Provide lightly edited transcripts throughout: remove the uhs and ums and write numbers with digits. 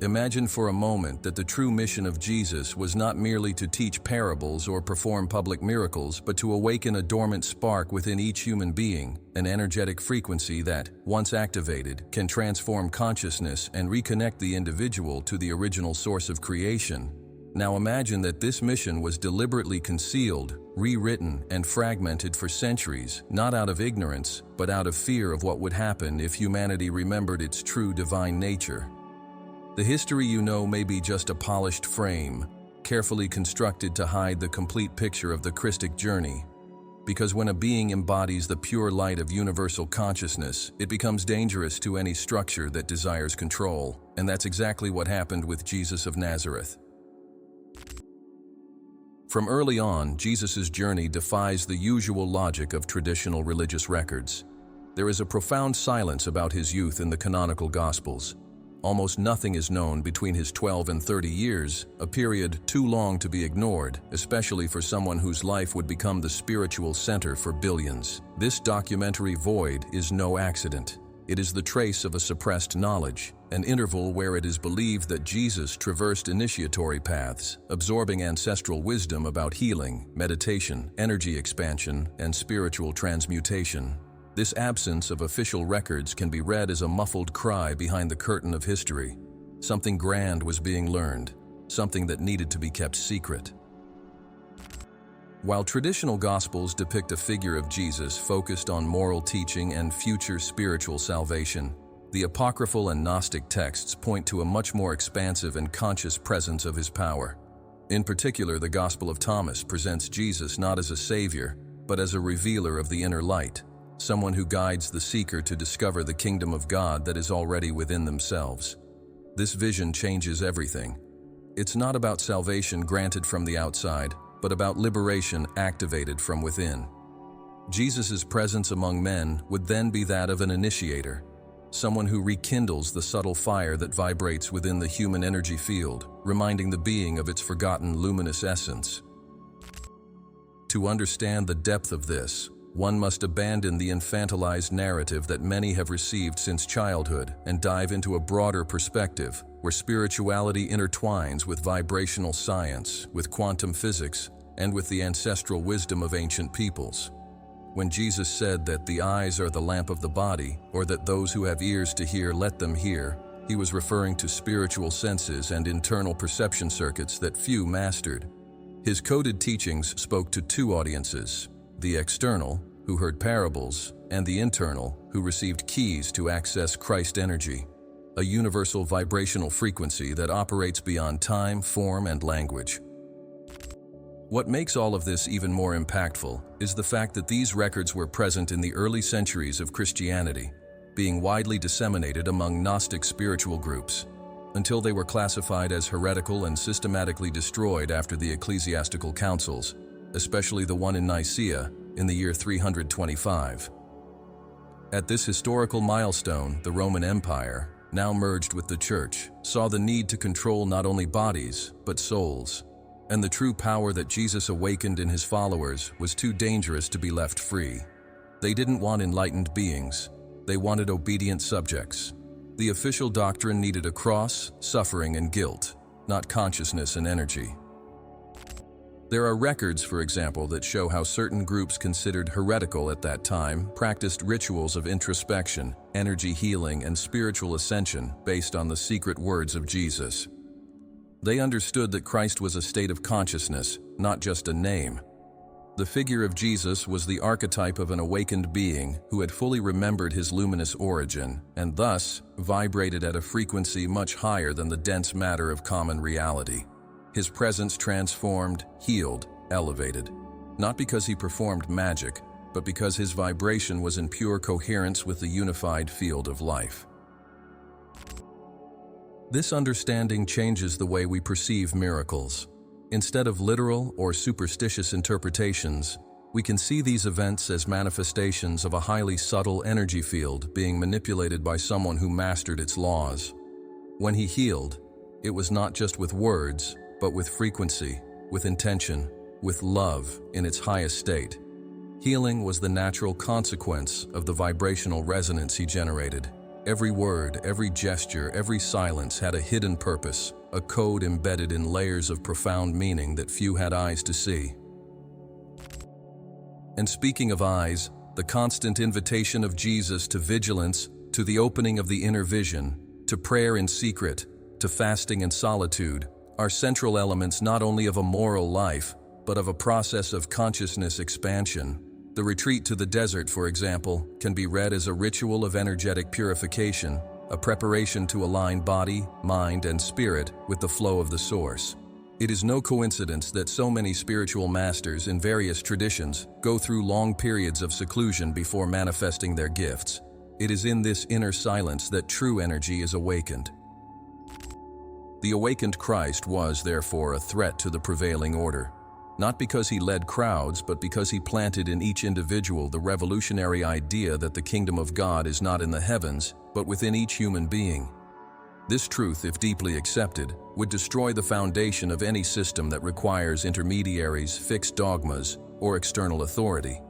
Imagine for a moment that the true mission of Jesus was not merely to teach parables or perform public miracles, but to awaken a dormant spark within each human being, an energetic frequency that, once activated, can transform consciousness and reconnect the individual to the original source of creation. Now imagine that this mission was deliberately concealed, rewritten, and fragmented for centuries, not out of ignorance, but out of fear of what would happen if humanity remembered its true divine nature. The history you know may be just a polished frame, carefully constructed to hide the complete picture of the Christic journey. Because when a being embodies the pure light of universal consciousness, it becomes dangerous to any structure that desires control, and that's exactly what happened with Jesus of Nazareth. From early on, Jesus' journey defies the usual logic of traditional religious records. There is a profound silence about his youth in the canonical Gospels. Almost nothing is known between his 12 and 30 years, a period too long to be ignored, especially for someone whose life would become the spiritual center for billions. This documentary void is no accident. It is the trace of a suppressed knowledge, an interval where it is believed that Jesus traversed initiatory paths, absorbing ancestral wisdom about healing, meditation, energy expansion, and spiritual transmutation. This absence of official records can be read as a muffled cry behind the curtain of history. Something grand was being learned, something that needed to be kept secret. While traditional Gospels depict a figure of Jesus focused on moral teaching and future spiritual salvation, the apocryphal and Gnostic texts point to a much more expansive and conscious presence of his power. In particular, the Gospel of Thomas presents Jesus not as a savior, but as a revealer of the inner light, someone who guides the seeker to discover the kingdom of God that is already within themselves. This vision changes everything. It's not about salvation granted from the outside, but about liberation activated from within. Jesus' presence among men would then be that of an initiator, someone who rekindles the subtle fire that vibrates within the human energy field, reminding the being of its forgotten luminous essence. To understand the depth of this, one must abandon the infantilized narrative that many have received since childhood and dive into a broader perspective where spirituality intertwines with vibrational science, with quantum physics, and with the ancestral wisdom of ancient peoples. When Jesus said that the eyes are the lamp of the body, or that those who have ears to hear let them hear, he was referring to spiritual senses and internal perception circuits that few mastered. His coded teachings spoke to two audiences: the external, who heard parables, and the internal, who received keys to access Christ energy, a universal vibrational frequency that operates beyond time, form, and language. What makes all of this even more impactful is the fact that these records were present in the early centuries of Christianity, being widely disseminated among Gnostic spiritual groups, until they were classified as heretical and systematically destroyed after the ecclesiastical councils, especially the one in Nicaea in the year 325. At this historical milestone, the Roman Empire, now merged with the Church, saw the need to control not only bodies, but souls. And the true power that Jesus awakened in his followers was too dangerous to be left free. They didn't want enlightened beings. They wanted obedient subjects. The official doctrine needed a cross, suffering, and guilt, not consciousness and energy. There are records, for example, that show how certain groups considered heretical at that time practiced rituals of introspection, energy healing, and spiritual ascension based on the secret words of Jesus. They understood that Christ was a state of consciousness, not just a name. The figure of Jesus was the archetype of an awakened being who had fully remembered his luminous origin and thus vibrated at a frequency much higher than the dense matter of common reality. His presence transformed, healed, elevated, not because he performed magic, but because his vibration was in pure coherence with the unified field of life. This understanding changes the way we perceive miracles. Instead of literal or superstitious interpretations, we can see these events as manifestations of a highly subtle energy field being manipulated by someone who mastered its laws. When he healed, it was not just with words, but with frequency, with intention, with love in its highest state. Healing was the natural consequence of the vibrational resonance he generated. Every word, every gesture, every silence had a hidden purpose, a code embedded in layers of profound meaning that few had eyes to see. And speaking of eyes, the constant invitation of Jesus to vigilance, to the opening of the inner vision, to prayer in secret, to fasting and solitude, are central elements not only of a moral life, but of a process of consciousness expansion. The retreat to the desert, for example, can be read as a ritual of energetic purification, a preparation to align body, mind, and spirit with the flow of the source. It is no coincidence that so many spiritual masters in various traditions go through long periods of seclusion before manifesting their gifts. It is in this inner silence that true energy is awakened. The awakened Christ was, therefore, a threat to the prevailing order. Not because he led crowds, but because he planted in each individual the revolutionary idea that the kingdom of God is not in the heavens, but within each human being. This truth, if deeply accepted, would destroy the foundation of any system that requires intermediaries, fixed dogmas, or external authority.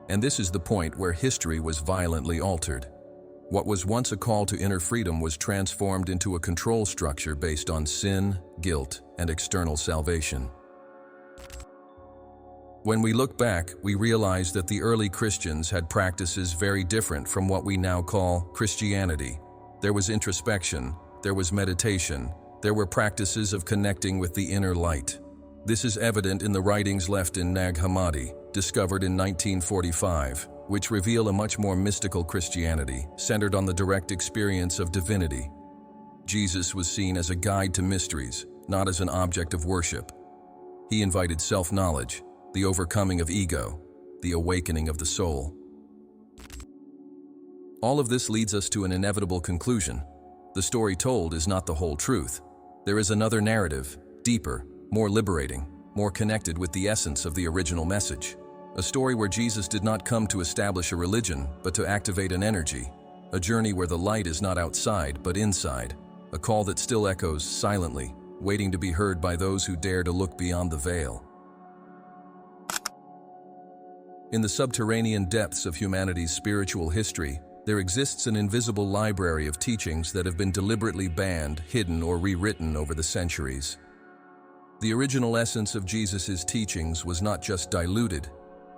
And this is the point where history was violently altered. What was once a call to inner freedom was transformed into a control structure based on sin, guilt, and external salvation. When we look back, we realize that the early Christians had practices very different from what we now call Christianity. There was introspection, there was meditation, there were practices of connecting with the inner light. This is evident in the writings left in Nag Hammadi, discovered in 1945, which reveal a much more mystical Christianity, centered on the direct experience of divinity. Jesus was seen as a guide to mysteries, not as an object of worship. He invited self-knowledge, the overcoming of ego, the awakening of the soul. All of this leads us to an inevitable conclusion. The story told is not the whole truth. There is another narrative, deeper, more liberating, more connected with the essence of the original message. A story where Jesus did not come to establish a religion, but to activate an energy. A journey where the light is not outside, but inside. A call that still echoes silently, waiting to be heard by those who dare to look beyond the veil. In the subterranean depths of humanity's spiritual history, there exists an invisible library of teachings that have been deliberately banned, hidden, or rewritten over the centuries. The original essence of Jesus' teachings was not just diluted,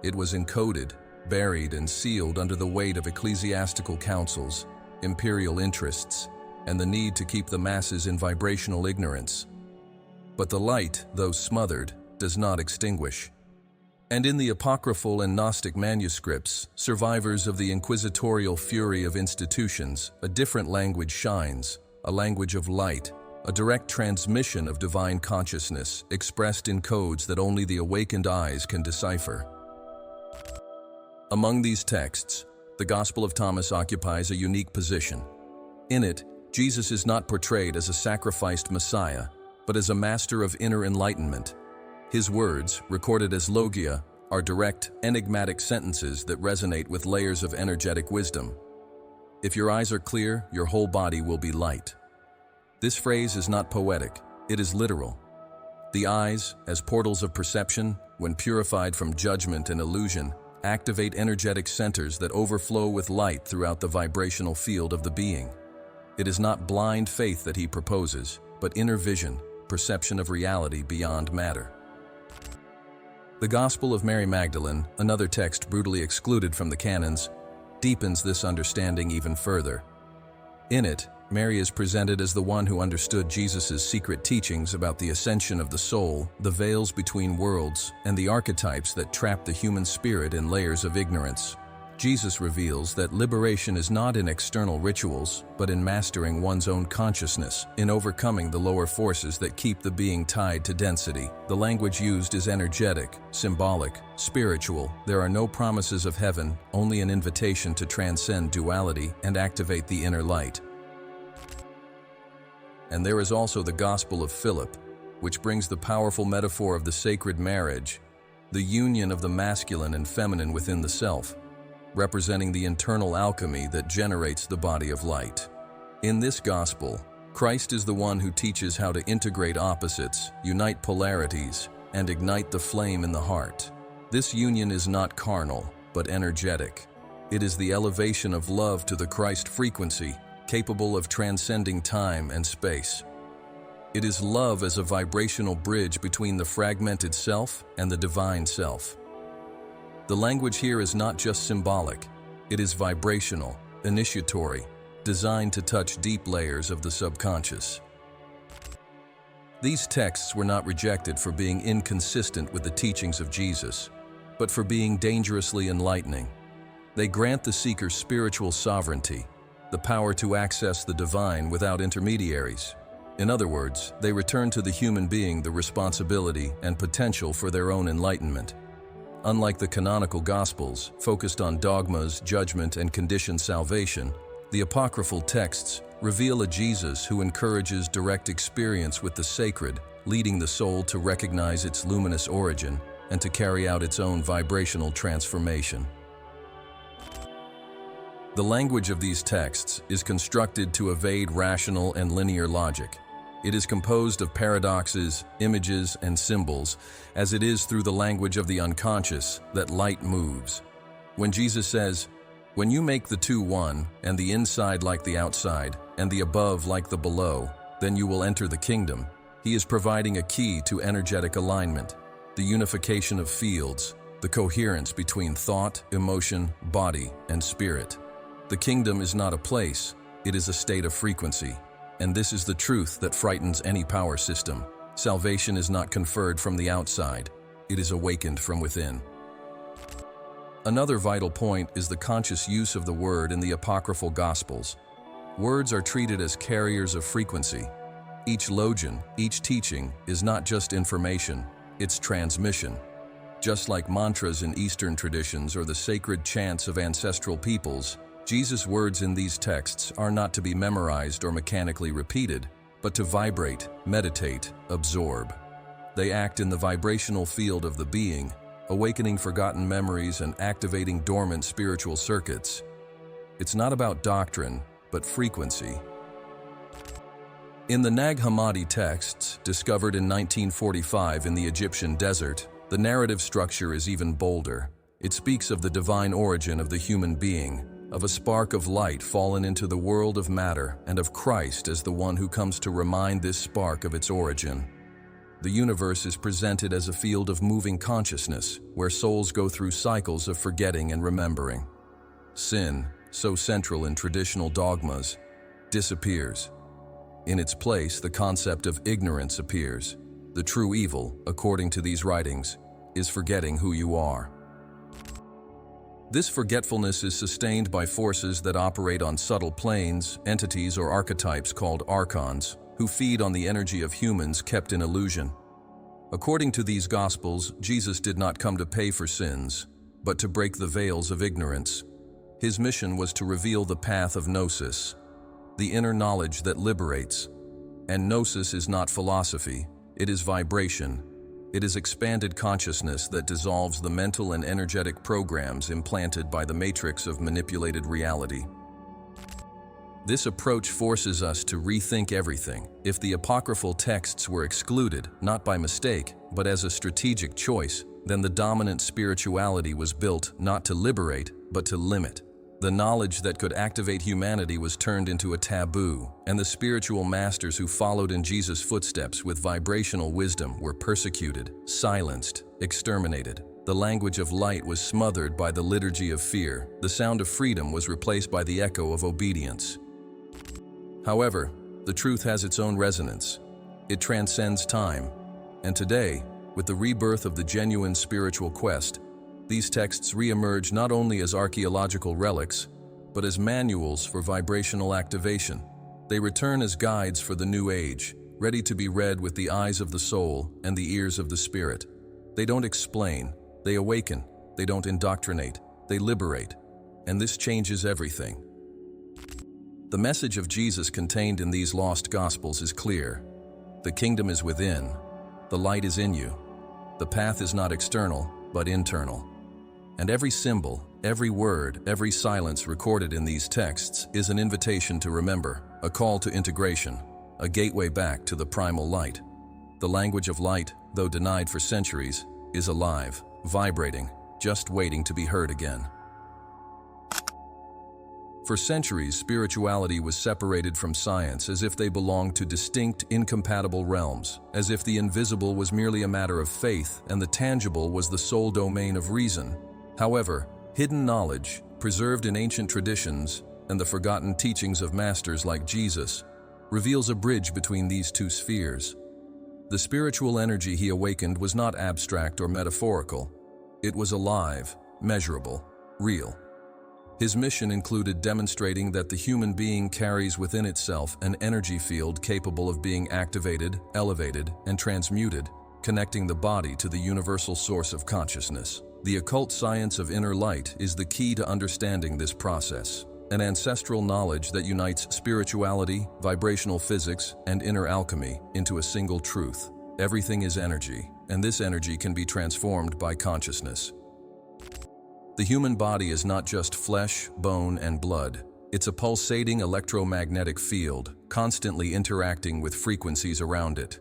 it was encoded, buried, and sealed under the weight of ecclesiastical councils, imperial interests, and the need to keep the masses in vibrational ignorance. But the light, though smothered, does not extinguish. And in the apocryphal and Gnostic manuscripts, survivors of the inquisitorial fury of institutions, a different language shines, a language of light, a direct transmission of divine consciousness expressed in codes that only the awakened eyes can decipher. Among these texts, the Gospel of Thomas occupies a unique position. In it, Jesus is not portrayed as a sacrificed Messiah, but as a master of inner enlightenment. His words, recorded as logia, are direct, enigmatic sentences that resonate with layers of energetic wisdom. If your eyes are clear, your whole body will be light. This phrase is not poetic, it is literal. The eyes, as portals of perception, when purified from judgment and illusion, activate energetic centers that overflow with light throughout the vibrational field of the being. It is not blind faith that he proposes, but inner vision, perception of reality beyond matter. The Gospel of Mary Magdalene, another text brutally excluded from the canons, deepens this understanding even further. In it, Mary is presented as the one who understood Jesus' secret teachings about the ascension of the soul, the veils between worlds, and the archetypes that trap the human spirit in layers of ignorance. Jesus reveals that liberation is not in external rituals, but in mastering one's own consciousness, in overcoming the lower forces that keep the being tied to density. The language used is energetic, symbolic, spiritual. There are no promises of heaven, only an invitation to transcend duality and activate the inner light. And there is also the Gospel of Philip, which brings the powerful metaphor of the sacred marriage, the union of the masculine and feminine within the self, representing the internal alchemy that generates the body of light. In this gospel, Christ is the one who teaches how to integrate opposites, unite polarities, and ignite the flame in the heart. This union is not carnal, but energetic. It is the elevation of love to the Christ frequency, capable of transcending time and space. It is love as a vibrational bridge between the fragmented self and the divine self. The language here is not just symbolic, it is vibrational, initiatory, designed to touch deep layers of the subconscious. These texts were not rejected for being inconsistent with the teachings of Jesus, but for being dangerously enlightening. They grant the seeker spiritual sovereignty, the power to access the divine without intermediaries. In other words, they return to the human being the responsibility and potential for their own enlightenment. Unlike the canonical Gospels, focused on dogmas, judgment, and conditioned salvation, the apocryphal texts reveal a Jesus who encourages direct experience with the sacred, leading the soul to recognize its luminous origin and to carry out its own vibrational transformation. The language of these texts is constructed to evade rational and linear logic. It is composed of paradoxes, images, and symbols, as it is through the language of the unconscious that light moves. When Jesus says, "When you make the two one, and the inside like the outside, and the above like the below, then you will enter the kingdom," he is providing a key to energetic alignment, the unification of fields, the coherence between thought, emotion, body, and spirit. The kingdom is not a place, it is a state of frequency. And this is the truth that frightens any power system. Salvation is not conferred from the outside, it is awakened from within. Another vital point is the conscious use of the word in the apocryphal Gospels. Words are treated as carriers of frequency. Each logion, each teaching, is not just information, it's transmission. Just like mantras in Eastern traditions or the sacred chants of ancestral peoples, Jesus' words in these texts are not to be memorized or mechanically repeated, but to vibrate, meditate, absorb. They act in the vibrational field of the being, awakening forgotten memories and activating dormant spiritual circuits. It's not about doctrine, but frequency. In the Nag Hammadi texts, discovered in 1945 in the Egyptian desert, the narrative structure is even bolder. It speaks of the divine origin of the human being, of a spark of light fallen into the world of matter, and of Christ as the one who comes to remind this spark of its origin. The universe is presented as a field of moving consciousness, where souls go through cycles of forgetting and remembering. Sin, so central in traditional dogmas, disappears. In its place, the concept of ignorance appears. The true evil, according to these writings, is forgetting who you are. This forgetfulness is sustained by forces that operate on subtle planes, entities or archetypes called archons, who feed on the energy of humans kept in illusion. According to these Gospels, Jesus did not come to pay for sins, but to break the veils of ignorance. His mission was to reveal the path of Gnosis, the inner knowledge that liberates. And Gnosis is not philosophy, it is vibration. It is expanded consciousness that dissolves the mental and energetic programs implanted by the matrix of manipulated reality. This approach forces us to rethink everything. If the apocryphal texts were excluded, not by mistake, but as a strategic choice, then the dominant spirituality was built not to liberate, but to limit. The knowledge that could activate humanity was turned into a taboo, and the spiritual masters who followed in Jesus' footsteps with vibrational wisdom were persecuted, silenced, exterminated. The language of light was smothered by the liturgy of fear. The sound of freedom was replaced by the echo of obedience. However, the truth has its own resonance. It transcends time. And today, with the rebirth of the genuine spiritual quest, these texts re-emerge not only as archaeological relics, but as manuals for vibrational activation. They return as guides for the new age, ready to be read with the eyes of the soul and the ears of the spirit. They don't explain, they awaken. They don't indoctrinate, they liberate. And this changes everything. The message of Jesus contained in these lost Gospels is clear. The kingdom is within. The light is in you. The path is not external, but internal. And every symbol, every word, every silence recorded in these texts is an invitation to remember, a call to integration, a gateway back to the primal light. The language of light, though denied for centuries, is alive, vibrating, just waiting to be heard again. For centuries, spirituality was separated from science as if they belonged to distinct, incompatible realms, as if the invisible was merely a matter of faith and the tangible was the sole domain of reason. However, hidden knowledge, preserved in ancient traditions, and the forgotten teachings of masters like Jesus, reveals a bridge between these two spheres. The spiritual energy he awakened was not abstract or metaphorical. It was alive, measurable, real. His mission included demonstrating that the human being carries within itself an energy field capable of being activated, elevated, and transmuted, connecting the body to the universal source of consciousness. The occult science of inner light is the key to understanding this process, an ancestral knowledge that unites spirituality, vibrational physics, and inner alchemy into a single truth. Everything is energy, and this energy can be transformed by consciousness. The human body is not just flesh, bone, and blood. It's a pulsating electromagnetic field, constantly interacting with frequencies around it.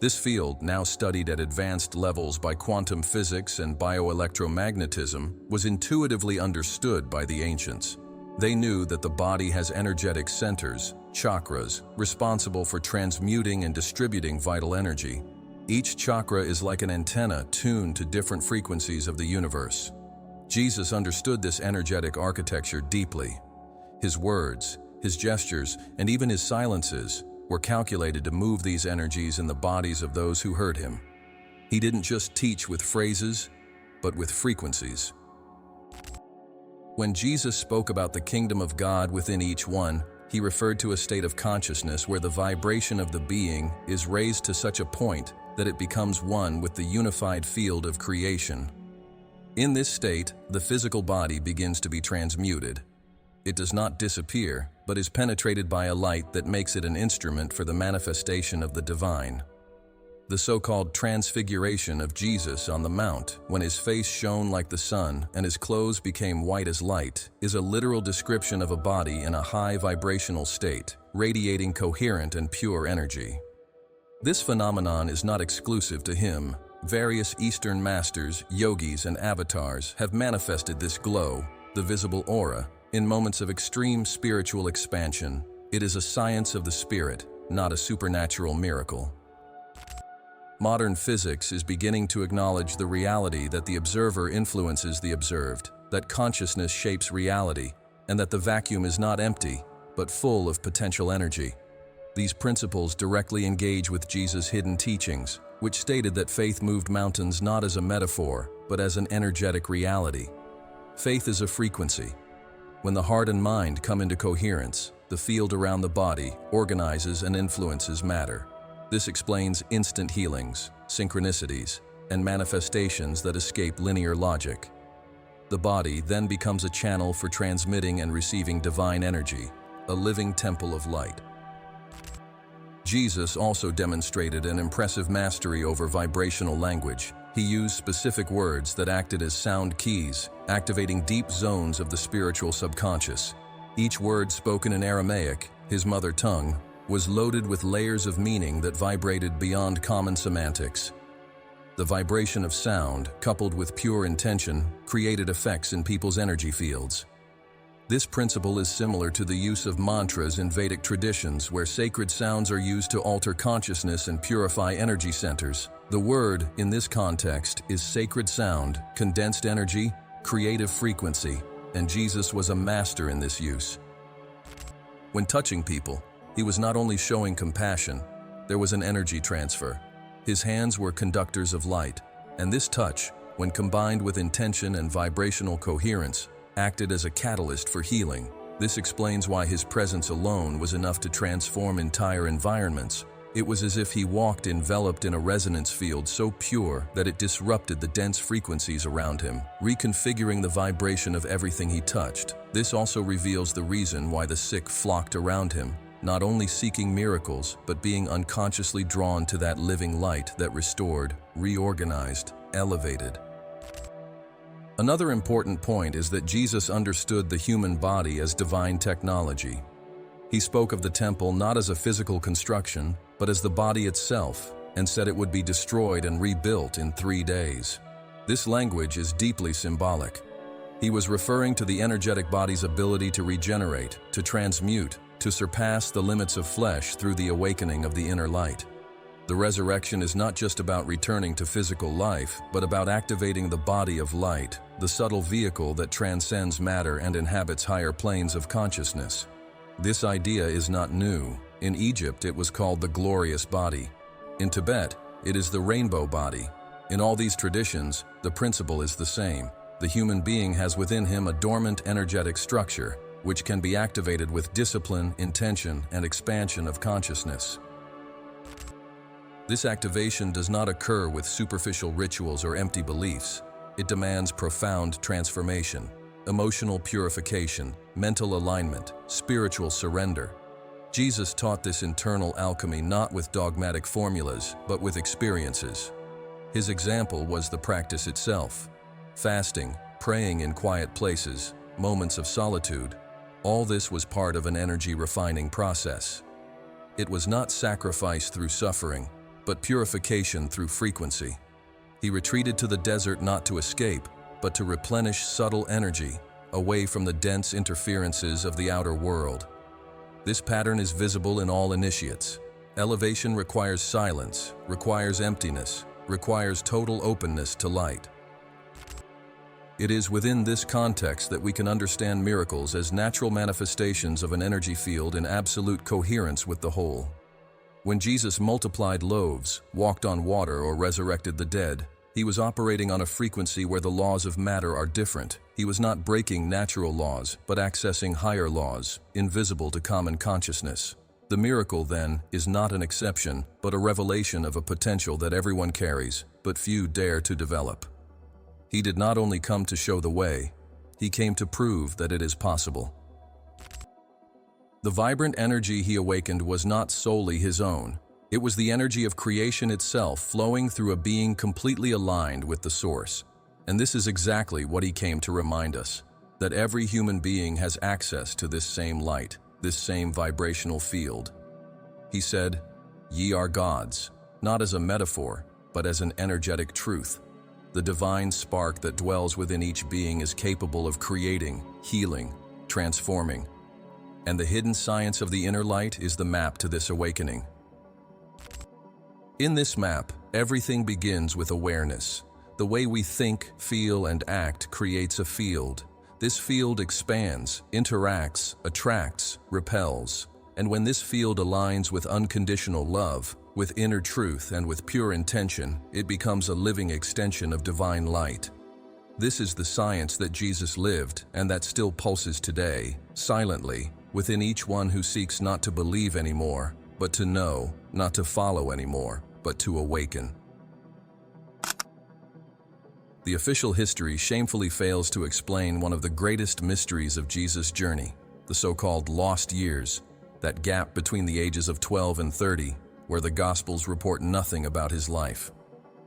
This field, now studied at advanced levels by quantum physics and bioelectromagnetism, was intuitively understood by the ancients. They knew that the body has energetic centers, chakras, responsible for transmuting and distributing vital energy. Each chakra is like an antenna tuned to different frequencies of the universe. Jesus understood this energetic architecture deeply. His words, his gestures, and even his silences were calculated to move these energies in the bodies of those who heard him. He didn't just teach with phrases, but with frequencies. When Jesus spoke about the kingdom of God within each one, he referred to a state of consciousness where the vibration of the being is raised to such a point that it becomes one with the unified field of creation. In this state, the physical body begins to be transmuted. It does not disappear, but is penetrated by a light that makes it an instrument for the manifestation of the divine. The so-called transfiguration of Jesus on the Mount, when his face shone like the sun and his clothes became white as light, is a literal description of a body in a high vibrational state, radiating coherent and pure energy. This phenomenon is not exclusive to him. Various Eastern masters, yogis, and avatars have manifested this glow, the visible aura, in moments of extreme spiritual expansion. It is a science of the spirit, not a supernatural miracle. Modern physics is beginning to acknowledge the reality that the observer influences the observed, that consciousness shapes reality, and that the vacuum is not empty, but full of potential energy. These principles directly engage with Jesus' hidden teachings, which stated that faith moved mountains not as a metaphor, but as an energetic reality. Faith is a frequency. When the heart and mind come into coherence, the field around the body organizes and influences matter. This explains instant healings, synchronicities, and manifestations that escape linear logic. The body then becomes a channel for transmitting and receiving divine energy, a living temple of light. Jesus also demonstrated an impressive mastery over vibrational language. He used specific words that acted as sound keys, activating deep zones of the spiritual subconscious. Each word spoken in Aramaic, his mother tongue, was loaded with layers of meaning that vibrated beyond common semantics. The vibration of sound, coupled with pure intention, created effects in people's energy fields. This principle is similar to the use of mantras in Vedic traditions, where sacred sounds are used to alter consciousness and purify energy centers. The word, in this context, is sacred sound, condensed energy, creative frequency, and Jesus was a master in this use. When touching people, he was not only showing compassion, there was an energy transfer. His hands were conductors of light, and this touch, when combined with intention and vibrational coherence, acted as a catalyst for healing. This explains why his presence alone was enough to transform entire environments. It was as if he walked enveloped in a resonance field so pure that it disrupted the dense frequencies around him, reconfiguring the vibration of everything he touched. This also reveals the reason why the sick flocked around him, not only seeking miracles, but being unconsciously drawn to that living light that restored, reorganized, elevated. Another important point is that Jesus understood the human body as divine technology. He spoke of the temple not as a physical construction, but as the body itself, and said it would be destroyed and rebuilt in 3 days. This language is deeply symbolic. He was referring to the energetic body's ability to regenerate, to transmute, to surpass the limits of flesh through the awakening of the inner light. The resurrection is not just about returning to physical life, but about activating the body of light, the subtle vehicle that transcends matter and inhabits higher planes of consciousness. This idea is not new. In Egypt, it was called the glorious body. In Tibet, it is the rainbow body. In all these traditions, the principle is the same. The human being has within him a dormant energetic structure, which can be activated with discipline, intention, and expansion of consciousness. This activation does not occur with superficial rituals or empty beliefs. It demands profound transformation, emotional purification, mental alignment, spiritual surrender. Jesus taught this internal alchemy not with dogmatic formulas, but with experiences. His example was the practice itself. Fasting, praying in quiet places, moments of solitude, all this was part of an energy refining process. It was not sacrifice through suffering, but purification through frequency. He retreated to the desert not to escape, but to replenish subtle energy, away from the dense interferences of the outer world. This pattern is visible in all initiates. Elevation requires silence, requires emptiness, requires total openness to light. It is within this context that we can understand miracles as natural manifestations of an energy field in absolute coherence with the whole. When Jesus multiplied loaves, walked on water, or resurrected the dead, he was operating on a frequency where the laws of matter are different. He was not breaking natural laws, but accessing higher laws, invisible to common consciousness. The miracle, then, is not an exception, but a revelation of a potential that everyone carries, but few dare to develop. He did not only come to show the way, he came to prove that it is possible. The vibrant energy he awakened was not solely his own. It was the energy of creation itself flowing through a being completely aligned with the source. And this is exactly what he came to remind us, that every human being has access to this same light, this same vibrational field. He said, "Ye are gods," not as a metaphor, but as an energetic truth. The divine spark that dwells within each being is capable of creating, healing, transforming. And the hidden science of the inner light is the map to this awakening. In this map, everything begins with awareness. The way we think, feel, and act creates a field. This field expands, interacts, attracts, repels. And when this field aligns with unconditional love, with inner truth, and with pure intention, it becomes a living extension of divine light. This is the science that Jesus lived and that still pulses today, silently, within each one who seeks not to believe anymore, but to know, not to follow anymore, but to awaken. The official history shamefully fails to explain one of the greatest mysteries of Jesus' journey, the so-called lost years, that gap between the ages of 12 and 30, where the Gospels report nothing about his life.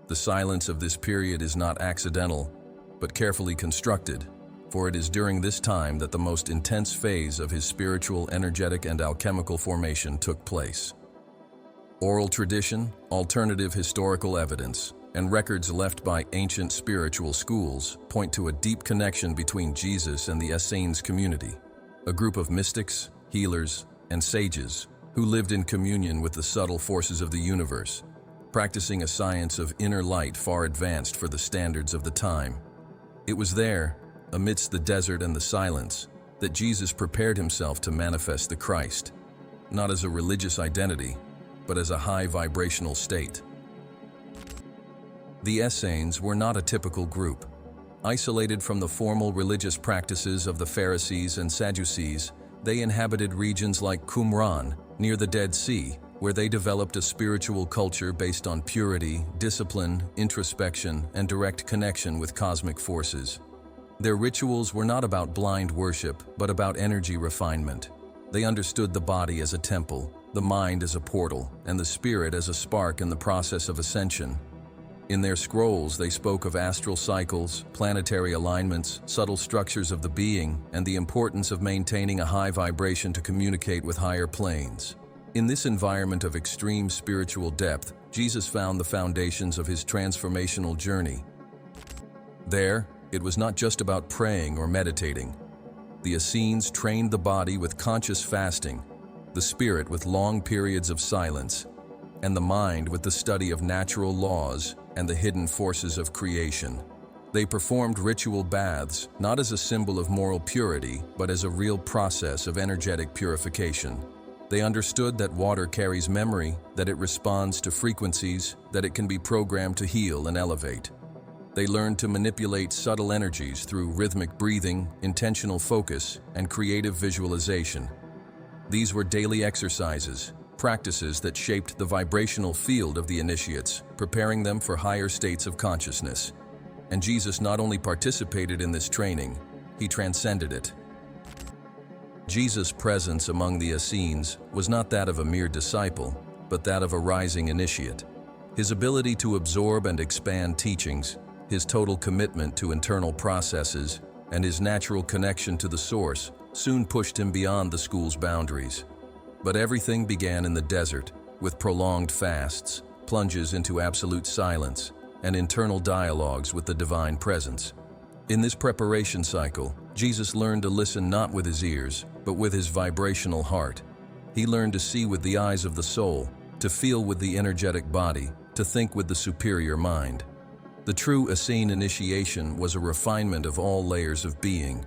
The silence of this period is not accidental, but carefully constructed, for it is during this time that the most intense phase of his spiritual, energetic, and alchemical formation took place. Oral tradition, alternative historical evidence, and records left by ancient spiritual schools point to a deep connection between Jesus and the Essenes community, a group of mystics, healers, and sages who lived in communion with the subtle forces of the universe, practicing a science of inner light far advanced for the standards of the time. It was there, amidst the desert and the silence, that Jesus prepared himself to manifest the Christ, not as a religious identity, but as a high vibrational state. The Essenes were not a typical group. Isolated from the formal religious practices of the Pharisees and Sadducees, they inhabited regions like Qumran, near the Dead Sea, where they developed a spiritual culture based on purity, discipline, introspection, and direct connection with cosmic forces. Their rituals were not about blind worship, but about energy refinement. They understood the body as a temple, the mind as a portal, and the spirit as a spark in the process of ascension. In their scrolls, they spoke of astral cycles, planetary alignments, subtle structures of the being, and the importance of maintaining a high vibration to communicate with higher planes. In this environment of extreme spiritual depth, Jesus found the foundations of his transformational journey. There, It was not just about praying or meditating. The Essenes trained the body with conscious fasting, the spirit with long periods of silence, and the mind with the study of natural laws and the hidden forces of creation. They performed ritual baths not as a symbol of moral purity, but as a real process of energetic purification. They understood that water carries memory, that it responds to frequencies, that it can be programmed to heal and elevate. They learned to manipulate subtle energies through rhythmic breathing, intentional focus, and creative visualization. These were daily exercises, practices that shaped the vibrational field of the initiates, preparing them for higher states of consciousness. And Jesus not only participated in this training, he transcended it. Jesus' presence among the Essenes was not that of a mere disciple, but that of a rising initiate. His ability to absorb and expand teachings, his total commitment to internal processes, and his natural connection to the source soon pushed him beyond the school's boundaries. But everything began in the desert, with prolonged fasts, plunges into absolute silence, and internal dialogues with the divine presence. In this preparation cycle, Jesus learned to listen not with his ears, but with his vibrational heart. He learned to see with the eyes of the soul, to feel with the energetic body, to think with the superior mind. The true Essene initiation was a refinement of all layers of being.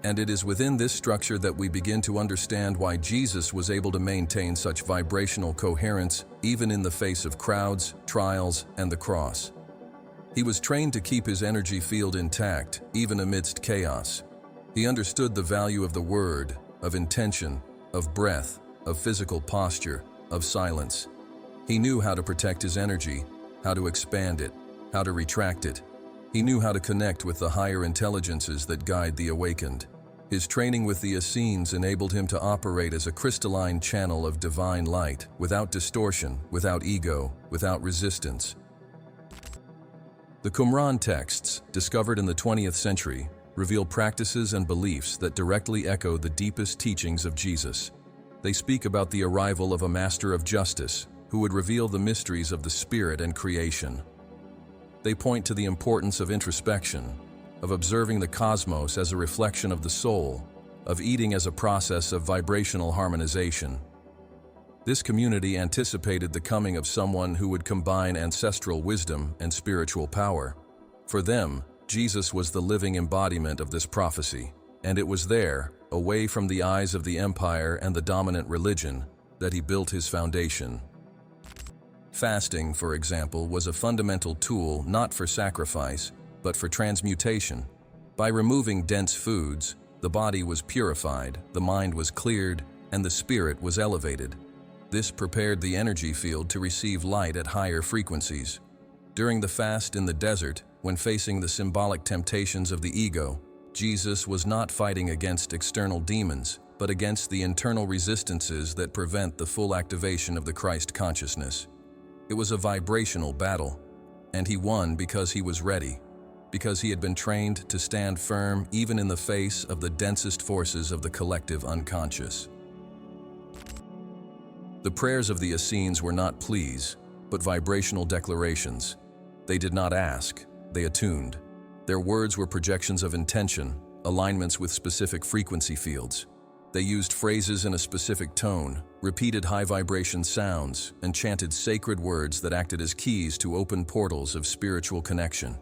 And it is within this structure that we begin to understand why Jesus was able to maintain such vibrational coherence even in the face of crowds, trials, and the cross. He was trained to keep his energy field intact, even amidst chaos. He understood the value of the word, of intention, of breath, of physical posture, of silence. He knew how to protect his energy, how to expand it, how to retract it. He knew how to connect with the higher intelligences that guide the awakened. His training with the Essenes enabled him to operate as a crystalline channel of divine light, without distortion, without ego, without resistance. The Qumran texts, discovered in the 20th century, reveal practices and beliefs that directly echo the deepest teachings of Jesus. They speak about the arrival of a master of justice, who would reveal the mysteries of the spirit and creation. They point to the importance of introspection, of observing the cosmos as a reflection of the soul, of eating as a process of vibrational harmonization. This community anticipated the coming of someone who would combine ancestral wisdom and spiritual power. For them, Jesus was the living embodiment of this prophecy, and it was there, away from the eyes of the empire and the dominant religion, that he built his foundation. Fasting, for example, was a fundamental tool not for sacrifice, but for transmutation. By removing dense foods, the body was purified, the mind was cleared, and the spirit was elevated. This prepared the energy field to receive light at higher frequencies. During the fast in the desert, when facing the symbolic temptations of the ego, Jesus was not fighting against external demons, but against the internal resistances that prevent the full activation of the Christ consciousness. It was a vibrational battle, and he won because he was ready, because he had been trained to stand firm even in the face of the densest forces of the collective unconscious. The prayers of the Essenes were not pleas, but vibrational declarations. They did not ask, they attuned. Their words were projections of intention, alignments with specific frequency fields. They used phrases in a specific tone, repeated high-vibration sounds, and chanted sacred words that acted as keys to open portals of spiritual connection.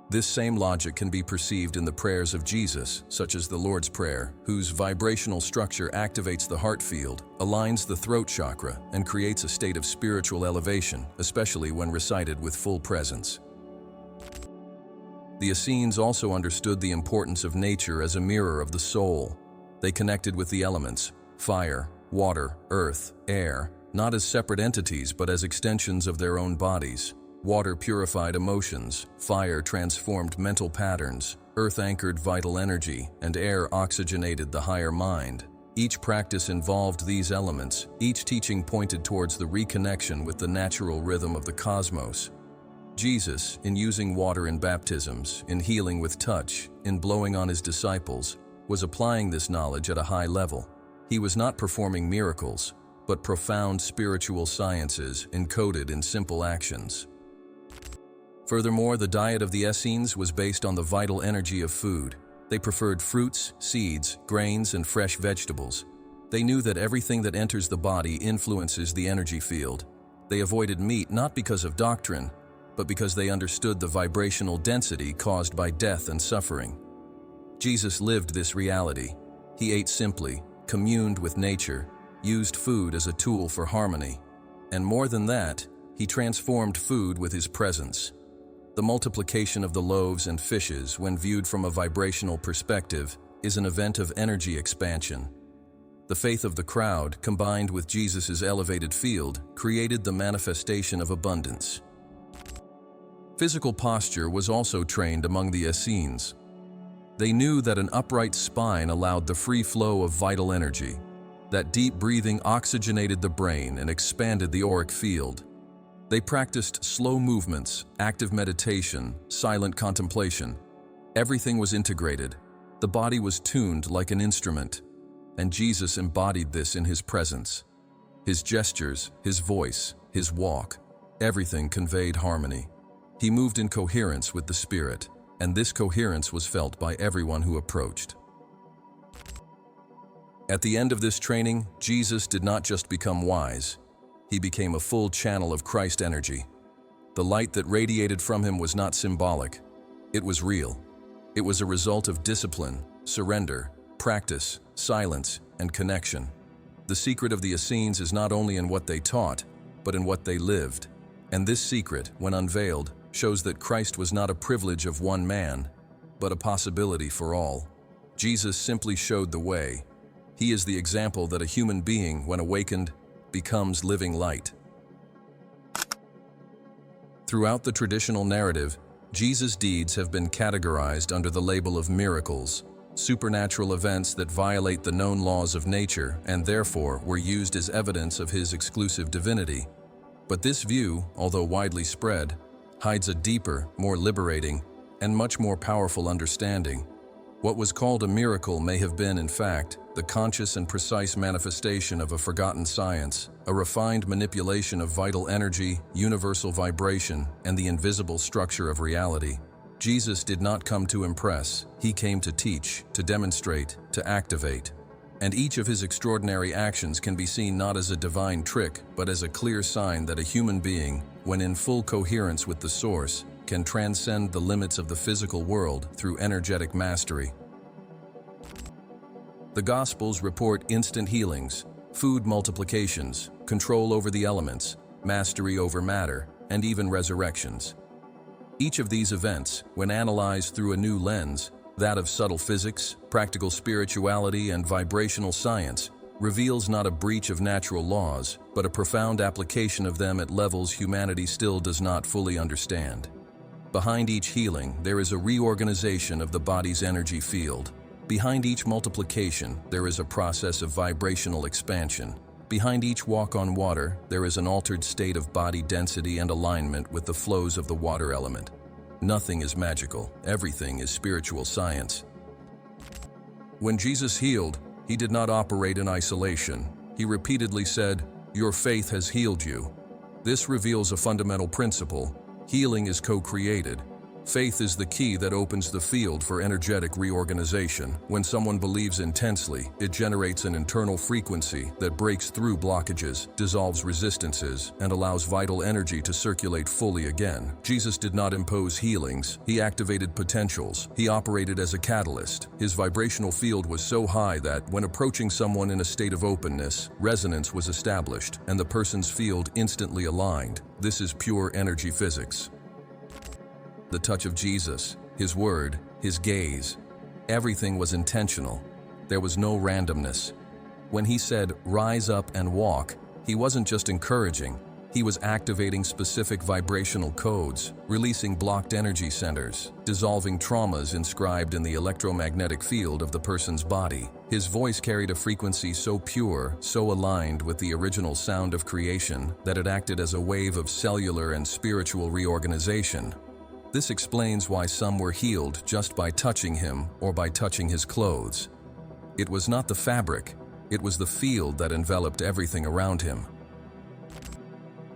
This same logic can be perceived in the prayers of Jesus, such as the Lord's Prayer, whose vibrational structure activates the heart field, aligns the throat chakra, and creates a state of spiritual elevation, especially when recited with full presence. The Essenes also understood the importance of nature as a mirror of the soul. They connected with the elements, fire, water, earth, air, not as separate entities but as extensions of their own bodies. Water purified emotions, fire transformed mental patterns, earth anchored vital energy, and air oxygenated the higher mind. Each practice involved these elements, each teaching pointed towards the reconnection with the natural rhythm of the cosmos. Jesus, in using water in baptisms, in healing with touch, in blowing on his disciples, was applying this knowledge at a high level. He was not performing miracles, but profound spiritual sciences encoded in simple actions. Furthermore, the diet of the Essenes was based on the vital energy of food. They preferred fruits, seeds, grains, and fresh vegetables. They knew that everything that enters the body influences the energy field. They avoided meat not because of doctrine, but because they understood the vibrational density caused by death and suffering. Jesus lived this reality. He ate simply, communed with nature, used food as a tool for harmony. And more than that, he transformed food with his presence. The multiplication of the loaves and fishes, when viewed from a vibrational perspective, is an event of energy expansion. The faith of the crowd, combined with Jesus' elevated field, created the manifestation of abundance. Physical posture was also trained among the Essenes. They knew that an upright spine allowed the free flow of vital energy, that deep breathing oxygenated the brain and expanded the auric field. They practiced slow movements, active meditation, silent contemplation. Everything was integrated. The body was tuned like an instrument, and Jesus embodied this in his presence. His gestures, his voice, his walk, everything conveyed harmony. He moved in coherence with the Spirit, and this coherence was felt by everyone who approached. At the end of this training, Jesus did not just become wise. He became a full channel of Christ energy. The light that radiated from him was not symbolic. It was real. It was a result of discipline, surrender, practice, silence, and connection. The secret of the Essenes is not only in what they taught, but in what they lived. And this secret, when unveiled, shows that Christ was not a privilege of one man, but a possibility for all. Jesus simply showed the way. He is the example that a human being, when awakened, becomes living light. Throughout the traditional narrative, Jesus' deeds have been categorized under the label of miracles, supernatural events that violate the known laws of nature and therefore were used as evidence of his exclusive divinity. But this view, although widely spread, hides a deeper, more liberating, and much more powerful understanding. What was called a miracle may have been, in fact, the conscious and precise manifestation of a forgotten science, a refined manipulation of vital energy, universal vibration, and the invisible structure of reality. Jesus did not come to impress. He came to teach, to demonstrate, to activate. And each of his extraordinary actions can be seen not as a divine trick, but as a clear sign that a human being, when in full coherence with the Source, can transcend the limits of the physical world through energetic mastery. The Gospels report instant healings, food multiplications, control over the elements, mastery over matter, and even resurrections. Each of these events, when analyzed through a new lens, that of subtle physics, practical spirituality, and vibrational science, reveals not a breach of natural laws, but a profound application of them at levels humanity still does not fully understand. Behind each healing, there is a reorganization of the body's energy field. Behind each multiplication, there is a process of vibrational expansion. Behind each walk on water, there is an altered state of body density and alignment with the flows of the water element. Nothing is magical. Everything is spiritual science. When Jesus healed, he did not operate in isolation. He repeatedly said, "Your faith has healed you." This reveals a fundamental principle. Healing is co-created. Faith is the key that opens the field for energetic reorganization. When someone believes intensely, it generates an internal frequency that breaks through blockages, dissolves resistances, and allows vital energy to circulate fully again. Jesus did not impose healings. He activated potentials. He operated as a catalyst. His vibrational field was so high that, when approaching someone in a state of openness, resonance was established, and the person's field instantly aligned. This is pure energy physics. The touch of Jesus, his word, his gaze, everything was intentional. There was no randomness. When he said, "Rise up and walk," he wasn't just encouraging. He was activating specific vibrational codes, releasing blocked energy centers, dissolving traumas inscribed in the electromagnetic field of the person's body. His voice carried a frequency so pure, so aligned with the original sound of creation, that it acted as a wave of cellular and spiritual reorganization. This explains why some were healed just by touching him or by touching his clothes. It was not the fabric, it was the field that enveloped everything around him.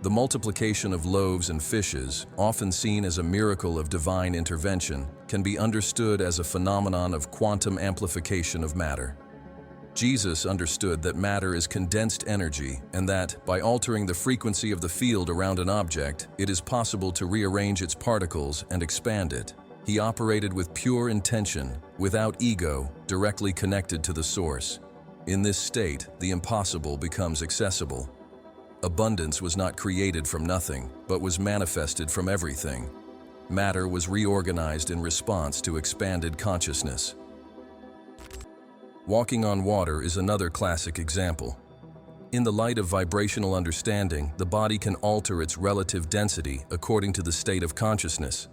The multiplication of loaves and fishes, often seen as a miracle of divine intervention, can be understood as a phenomenon of quantum amplification of matter. Jesus understood that matter is condensed energy and that, by altering the frequency of the field around an object, it is possible to rearrange its particles and expand it. He operated with pure intention, without ego, directly connected to the source. In this state, the impossible becomes accessible. Abundance was not created from nothing, but was manifested from everything. Matter was reorganized in response to expanded consciousness. Walking on water is another classic example. In the light of vibrational understanding, the body can alter its relative density according to the state of consciousness.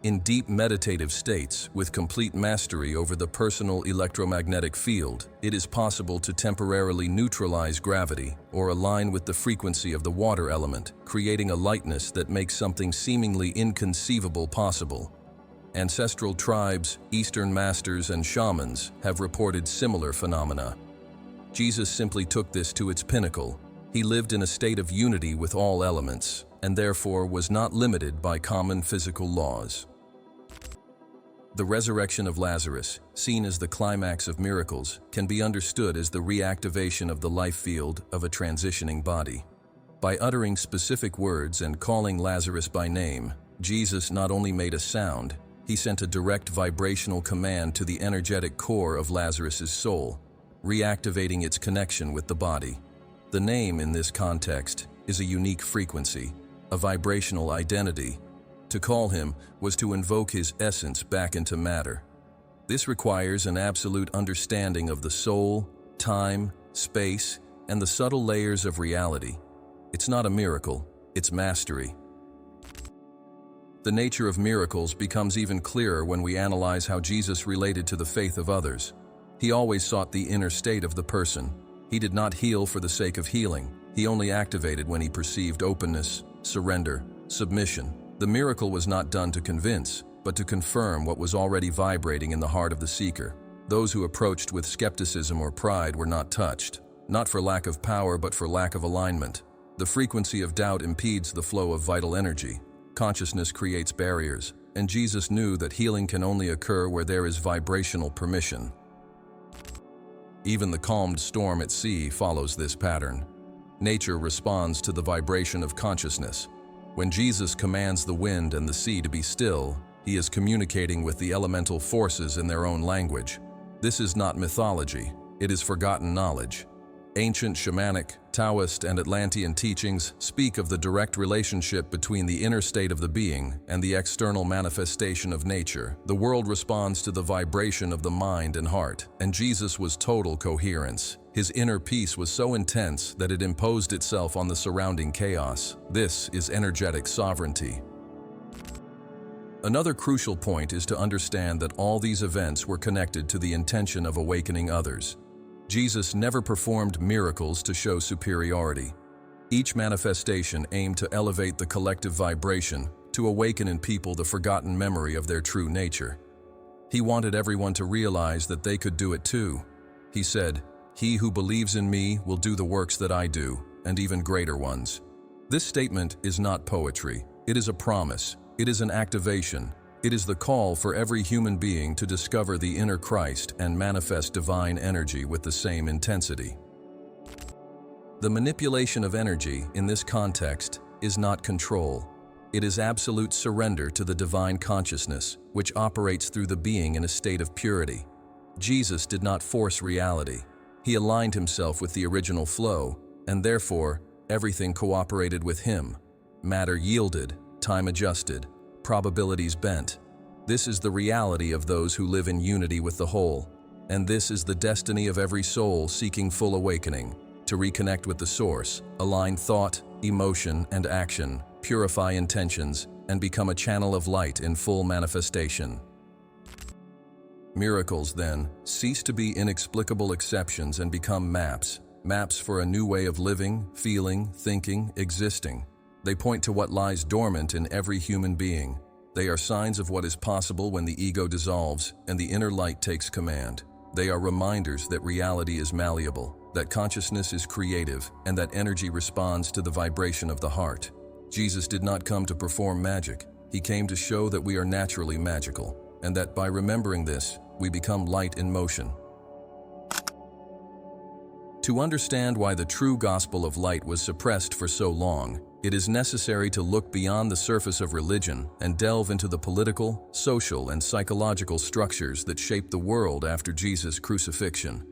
In deep meditative states, with complete mastery over the personal electromagnetic field, it is possible to temporarily neutralize gravity or align with the frequency of the water element, creating a lightness that makes something seemingly inconceivable possible. Ancestral tribes, Eastern masters, and shamans have reported similar phenomena. Jesus simply took this to its pinnacle. He lived in a state of unity with all elements, and therefore was not limited by common physical laws. The resurrection of Lazarus, seen as the climax of miracles, can be understood as the reactivation of the life field of a transitioning body. By uttering specific words and calling Lazarus by name, Jesus not only made a sound, he sent a direct vibrational command to the energetic core of Lazarus's soul, reactivating its connection with the body. The name in this context is a unique frequency, a vibrational identity. To call him was to invoke his essence back into matter. This requires an absolute understanding of the soul, time, space, and the subtle layers of reality. It's not a miracle, it's mastery. The nature of miracles becomes even clearer when we analyze how Jesus related to the faith of others. He always sought the inner state of the person. He did not heal for the sake of healing. He only activated when he perceived openness, surrender, submission. The miracle was not done to convince, but to confirm what was already vibrating in the heart of the seeker. Those who approached with skepticism or pride were not touched, not for lack of power but for lack of alignment. The frequency of doubt impedes the flow of vital energy. Consciousness creates barriers, and Jesus knew that healing can only occur where there is vibrational permission. Even the calmed storm at sea follows this pattern. Nature responds to the vibration of consciousness. When Jesus commands the wind and the sea to be still, he is communicating with the elemental forces in their own language. This is not mythology, it is forgotten knowledge. Ancient shamanic, Taoist, and Atlantean teachings speak of the direct relationship between the inner state of the being and the external manifestation of nature. The world responds to the vibration of the mind and heart, and Jesus was total coherence. His inner peace was so intense that it imposed itself on the surrounding chaos. This is energetic sovereignty. Another crucial point is to understand that all these events were connected to the intention of awakening others. Jesus never performed miracles to show superiority. Each manifestation aimed to elevate the collective vibration, to awaken in people the forgotten memory of their true nature. He wanted everyone to realize that they could do it too. He said, "He who believes in me will do the works that I do, and even greater ones." This statement is not poetry. It is a promise. It is an activation. It is the call for every human being to discover the inner Christ and manifest divine energy with the same intensity. The manipulation of energy in this context is not control. It is absolute surrender to the divine consciousness, which operates through the being in a state of purity. Jesus did not force reality. He aligned himself with the original flow, and therefore, everything cooperated with him. Matter yielded, time adjusted, probabilities bent. This is the reality of those who live in unity with the whole, and this is the destiny of every soul seeking full awakening, to reconnect with the source, align thought, emotion, and action, purify intentions, and become a channel of light in full manifestation. Miracles, then, cease to be inexplicable exceptions and become maps for a new way of living, feeling, thinking, existing. They point to what lies dormant in every human being. They are signs of what is possible when the ego dissolves and the inner light takes command. They are reminders that reality is malleable, that consciousness is creative, and that energy responds to the vibration of the heart. Jesus did not come to perform magic. He came to show that we are naturally magical, and that by remembering this, we become light in motion. To understand why the true gospel of light was suppressed for so long, it is necessary to look beyond the surface of religion and delve into the political, social, and psychological structures that shaped the world after Jesus' crucifixion.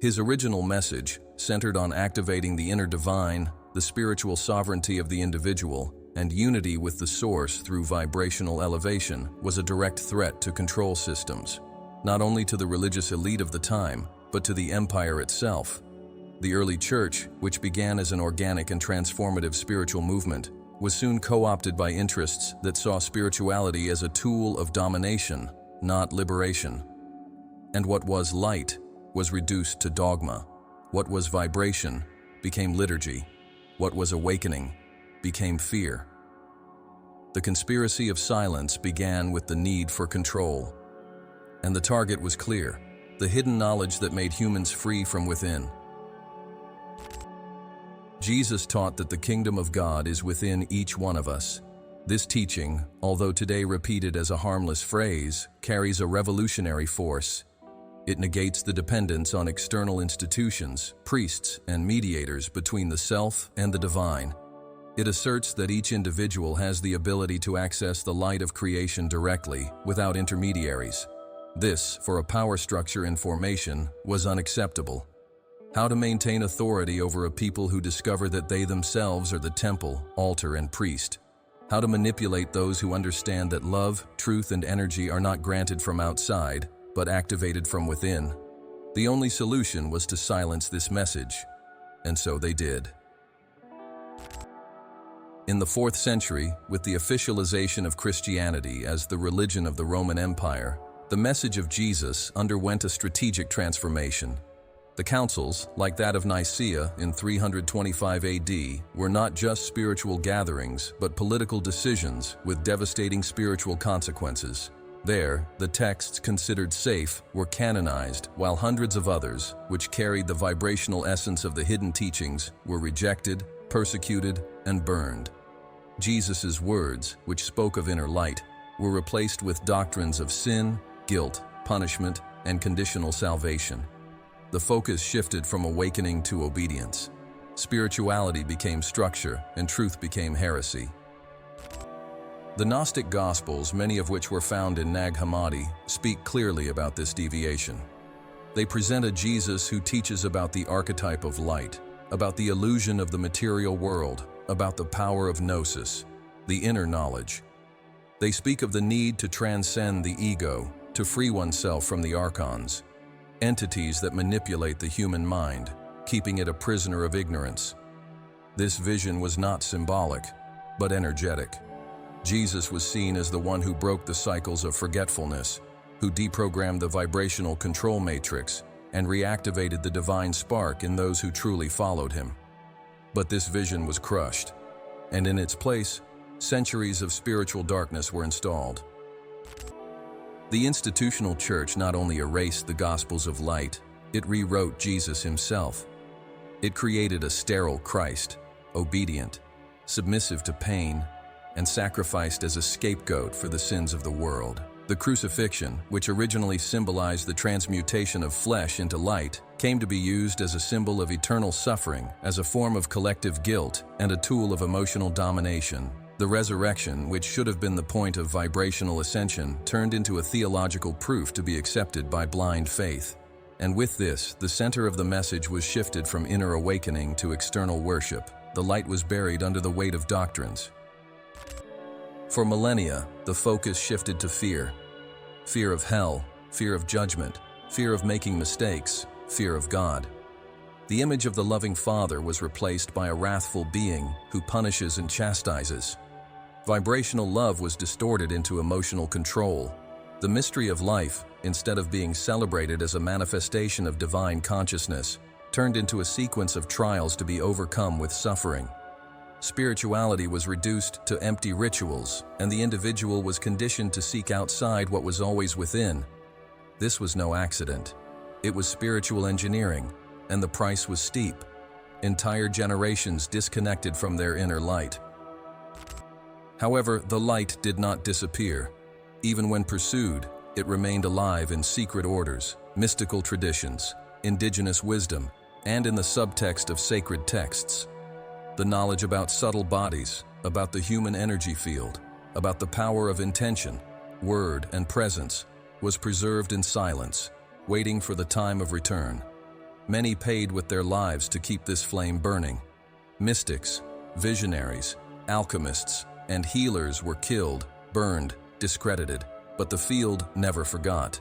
His original message, centered on activating the inner divine, the spiritual sovereignty of the individual, and unity with the source through vibrational elevation, was a direct threat to control systems, not only to the religious elite of the time, but to the empire itself. The early church, which began as an organic and transformative spiritual movement, was soon co-opted by interests that saw spirituality as a tool of domination, not liberation. And what was light was reduced to dogma. What was vibration became liturgy. What was awakening became fear. The conspiracy of silence began with the need for control. And the target was clear: the hidden knowledge that made humans free from within. Jesus taught that the kingdom of God is within each one of us. This teaching, although today repeated as a harmless phrase, carries a revolutionary force. It negates the dependence on external institutions, priests, and mediators between the self and the divine. It asserts that each individual has the ability to access the light of creation directly, without intermediaries. This, for a power structure in formation, was unacceptable. How to maintain authority over a people who discover that they themselves are the temple, altar, and priest. How to manipulate those who understand that love, truth, and energy are not granted from outside, but activated from within. The only solution was to silence this message, and so they did. In the 4th century, with the officialization of Christianity as the religion of the Roman Empire, the message of Jesus underwent a strategic transformation. The councils, like that of Nicaea in 325 AD, were not just spiritual gatherings, but political decisions with devastating spiritual consequences. There, the texts considered safe were canonized, while hundreds of others, which carried the vibrational essence of the hidden teachings, were rejected, persecuted, and burned. Jesus' words, which spoke of inner light, were replaced with doctrines of sin, guilt, punishment, and conditional salvation. The focus shifted from awakening to obedience. Spirituality became structure, and truth became heresy. The Gnostic Gospels, many of which were found in Nag Hammadi, speak clearly about this deviation. They present a Jesus who teaches about the archetype of light, about the illusion of the material world, about the power of gnosis, the inner knowledge. They speak of the need to transcend the ego, to free oneself from the archons, entities that manipulate the human mind, keeping it a prisoner of ignorance. This vision was not symbolic, but energetic. Jesus was seen as the one who broke the cycles of forgetfulness, who deprogrammed the vibrational control matrix and reactivated the divine spark in those who truly followed him. But this vision was crushed, and in its place, centuries of spiritual darkness were installed. The institutional church not only erased the Gospels of light, it rewrote Jesus himself. It created a sterile Christ, obedient, submissive to pain, and sacrificed as a scapegoat for the sins of the world. The crucifixion, which originally symbolized the transmutation of flesh into light, came to be used as a symbol of eternal suffering, as a form of collective guilt, and a tool of emotional domination. The resurrection, which should have been the point of vibrational ascension, turned into a theological proof to be accepted by blind faith. And with this, the center of the message was shifted from inner awakening to external worship. The light was buried under the weight of doctrines. For millennia, the focus shifted to fear. Fear of hell, fear of judgment, fear of making mistakes, fear of God. The image of the loving Father was replaced by a wrathful being who punishes and chastises. Vibrational love was distorted into emotional control. The mystery of life, instead of being celebrated as a manifestation of divine consciousness, turned into a sequence of trials to be overcome with suffering. Spirituality was reduced to empty rituals, and the individual was conditioned to seek outside what was always within. This was no accident. It was spiritual engineering, and the price was steep. Entire generations disconnected from their inner light. However, the light did not disappear. Even when pursued, it remained alive in secret orders, mystical traditions, indigenous wisdom, and in the subtext of sacred texts. The knowledge about subtle bodies, about the human energy field, about the power of intention, word, and presence, was preserved in silence, waiting for the time of return. Many paid with their lives to keep this flame burning. Mystics, visionaries, alchemists, and healers were killed, burned, discredited, but the field never forgot.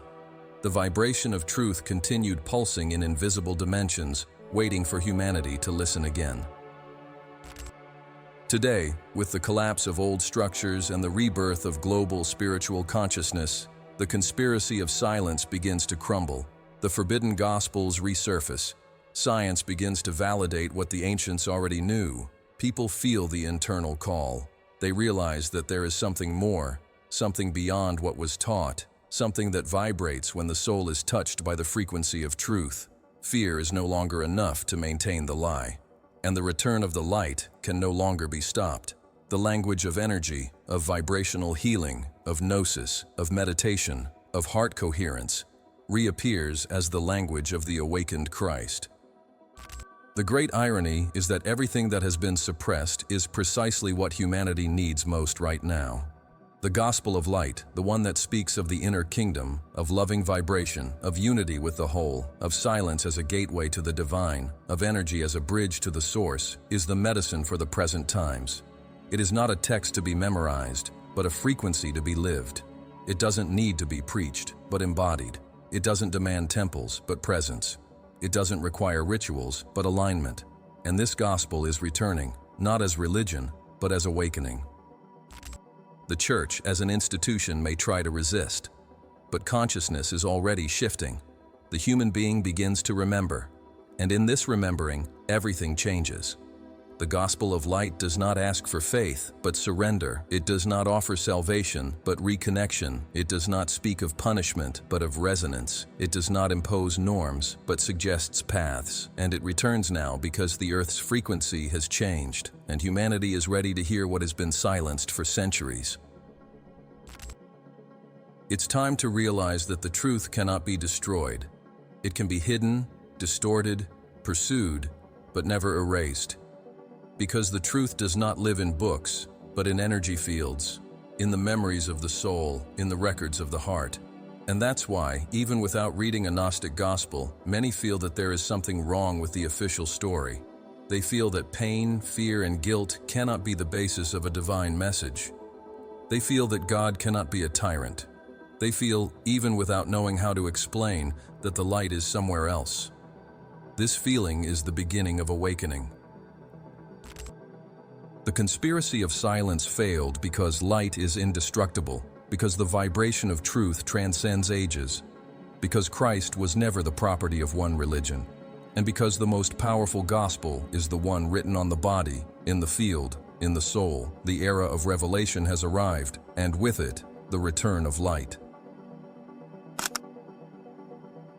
The vibration of truth continued pulsing in invisible dimensions, waiting for humanity to listen again. Today, with the collapse of old structures and the rebirth of global spiritual consciousness, the conspiracy of silence begins to crumble. The forbidden gospels resurface. Science begins to validate what the ancients already knew. People feel the internal call. They realize that there is something more, something beyond what was taught, something that vibrates when the soul is touched by the frequency of truth. Fear is no longer enough to maintain the lie, and the return of the light can no longer be stopped. The language of energy, of vibrational healing, of gnosis, of meditation, of heart coherence, reappears as the language of the awakened Christ. The great irony is that everything that has been suppressed is precisely what humanity needs most right now. The gospel of light, the one that speaks of the inner kingdom, of loving vibration, of unity with the whole, of silence as a gateway to the divine, of energy as a bridge to the source, is the medicine for the present times. It is not a text to be memorized, but a frequency to be lived. It doesn't need to be preached, but embodied. It doesn't demand temples, but presence. It doesn't require rituals, but alignment. And this gospel is returning, not as religion, but as awakening. The church, as an institution, may try to resist, but consciousness is already shifting. The human being begins to remember, and in this remembering, everything changes. The gospel of light does not ask for faith, but surrender. It does not offer salvation, but reconnection. It does not speak of punishment, but of resonance. It does not impose norms, but suggests paths. And it returns now because the Earth's frequency has changed, and humanity is ready to hear what has been silenced for centuries. It's time to realize that the truth cannot be destroyed. It can be hidden, distorted, pursued, but never erased. Because the truth does not live in books, but in energy fields, in the memories of the soul, in the records of the heart. And that's why, even without reading a Gnostic gospel, many feel that there is something wrong with the official story. They feel that pain, fear, and guilt cannot be the basis of a divine message. They feel that God cannot be a tyrant. They feel, even without knowing how to explain, that the light is somewhere else. This feeling is the beginning of awakening. The conspiracy of silence failed because light is indestructible, because the vibration of truth transcends ages, because Christ was never the property of one religion, and because the most powerful gospel is the one written on the body, in the field, in the soul. The era of revelation has arrived, and with it, the return of light.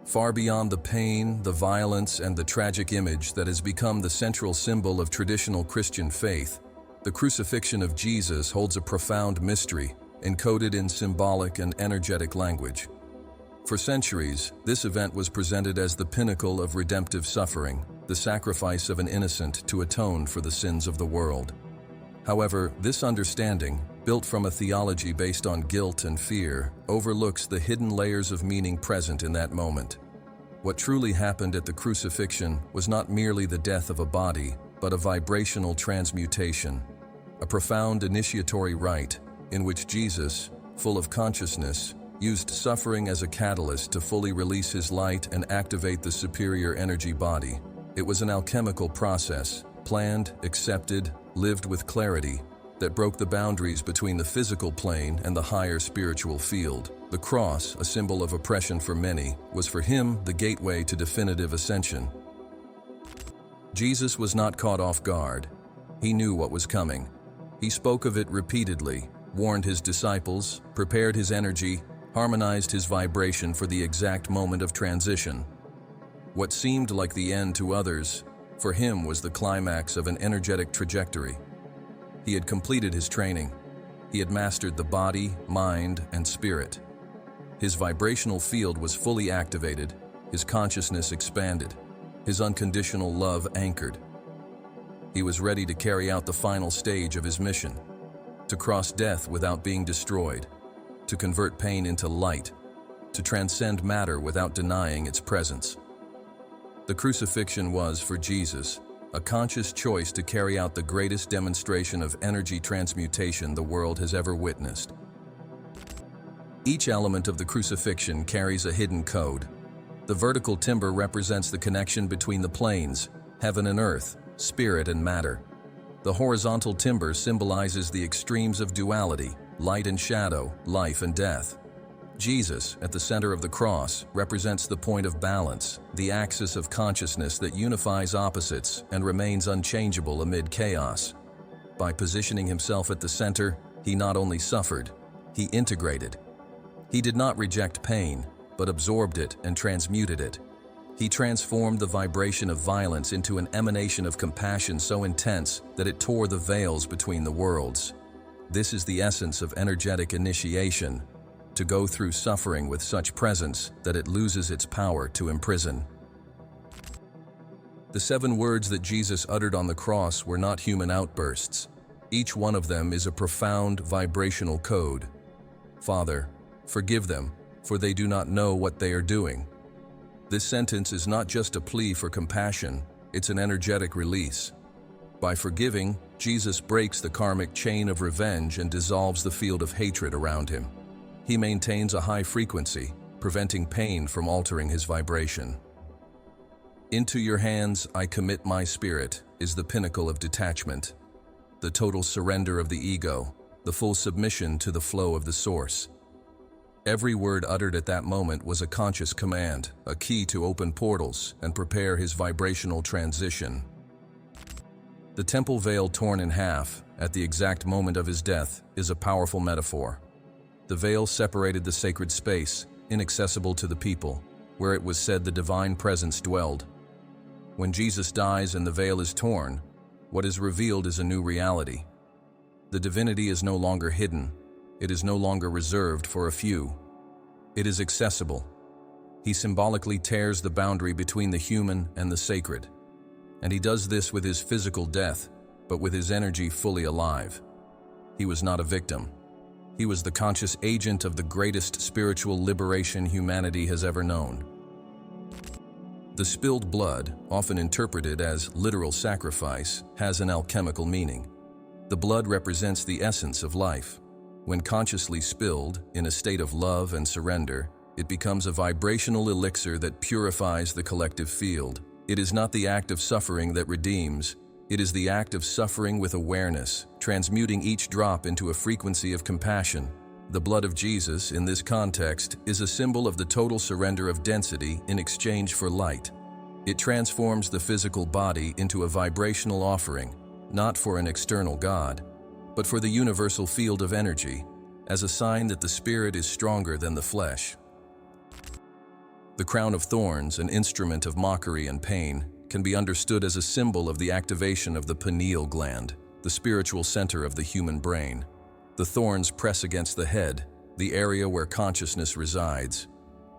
Far beyond the pain, the violence, and the tragic image that has become the central symbol of traditional Christian faith, the crucifixion of Jesus holds a profound mystery, encoded in symbolic and energetic language. For centuries, this event was presented as the pinnacle of redemptive suffering, the sacrifice of an innocent to atone for the sins of the world. However, this understanding, built from a theology based on guilt and fear, overlooks the hidden layers of meaning present in that moment. What truly happened at the crucifixion was not merely the death of a body, but a vibrational transmutation, a profound initiatory rite in which Jesus, full of consciousness, used suffering as a catalyst to fully release his light and activate the superior energy body. It was an alchemical process, planned, accepted, lived with clarity, that broke the boundaries between the physical plane and the higher spiritual field. The cross, a symbol of oppression for many, was for him the gateway to definitive ascension. Jesus was not caught off guard. He knew what was coming. He spoke of it repeatedly, warned his disciples, prepared his energy, harmonized his vibration for the exact moment of transition. What seemed like the end to others, for him was the climax of an energetic trajectory. He had completed his training. He had mastered the body, mind, and spirit. His vibrational field was fully activated, his consciousness expanded, his unconditional love anchored. He was ready to carry out the final stage of his mission, to cross death without being destroyed, to convert pain into light, to transcend matter without denying its presence. The crucifixion was, for Jesus, a conscious choice to carry out the greatest demonstration of energy transmutation the world has ever witnessed. Each element of the crucifixion carries a hidden code. The vertical timber represents the connection between the planes, heaven and earth, spirit and matter. The horizontal timber symbolizes the extremes of duality, light and shadow, life and death. Jesus, at the center of the cross, represents the point of balance, the axis of consciousness that unifies opposites and remains unchangeable amid chaos. By positioning himself at the center, he not only suffered, he integrated. He did not reject pain, but absorbed it and transmuted it. He transformed the vibration of violence into an emanation of compassion so intense that it tore the veils between the worlds. This is the essence of energetic initiation, to go through suffering with such presence that it loses its power to imprison. The 7 words that Jesus uttered on the cross were not human outbursts. Each one of them is a profound vibrational code. Father, forgive them, for they do not know what they are doing. This sentence is not just a plea for compassion, it's an energetic release. By forgiving, Jesus breaks the karmic chain of revenge and dissolves the field of hatred around him. He maintains a high frequency, preventing pain from altering his vibration. Into your hands I commit my spirit is the pinnacle of detachment, the total surrender of the ego, the full submission to the flow of the source. Every word uttered at that moment was a conscious command, a key to open portals and prepare his vibrational transition. The temple veil torn in half, at the exact moment of his death, is a powerful metaphor. The veil separated the sacred space, inaccessible to the people, where it was said the divine presence dwelled. When Jesus dies and the veil is torn, what is revealed is a new reality. The divinity is no longer hidden. It is no longer reserved for a few. It is accessible. He symbolically tears the boundary between the human and the sacred. And he does this with his physical death, but with his energy fully alive. He was not a victim. He was the conscious agent of the greatest spiritual liberation humanity has ever known. The spilled blood, often interpreted as literal sacrifice, has an alchemical meaning. The blood represents the essence of life. When consciously spilled, in a state of love and surrender, it becomes a vibrational elixir that purifies the collective field. It is not the act of suffering that redeems. It is the act of suffering with awareness, transmuting each drop into a frequency of compassion. The blood of Jesus, in this context, is a symbol of the total surrender of density in exchange for light. It transforms the physical body into a vibrational offering, not for an external God, but for the universal field of energy, as a sign that the spirit is stronger than the flesh. The crown of thorns, an instrument of mockery and pain, can be understood as a symbol of the activation of the pineal gland, the spiritual center of the human brain. The thorns press against the head, the area where consciousness resides.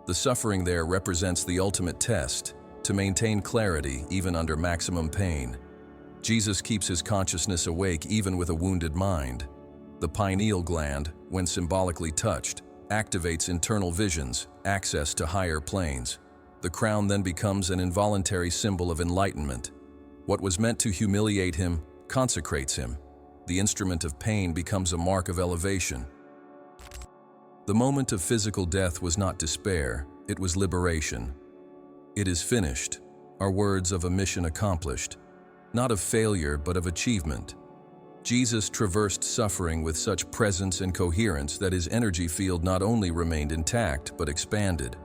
The suffering there represents the ultimate test, to maintain clarity even under maximum pain. Jesus keeps his consciousness awake even with a wounded mind. The pineal gland, when symbolically touched, activates internal visions, access to higher planes. The crown then becomes an involuntary symbol of enlightenment. What was meant to humiliate him consecrates him. The instrument of pain becomes a mark of elevation. The moment of physical death was not despair, it was liberation. It is finished, are words of a mission accomplished, not of failure but of achievement. Jesus traversed suffering with such presence and coherence that his energy field not only remained intact but expanded.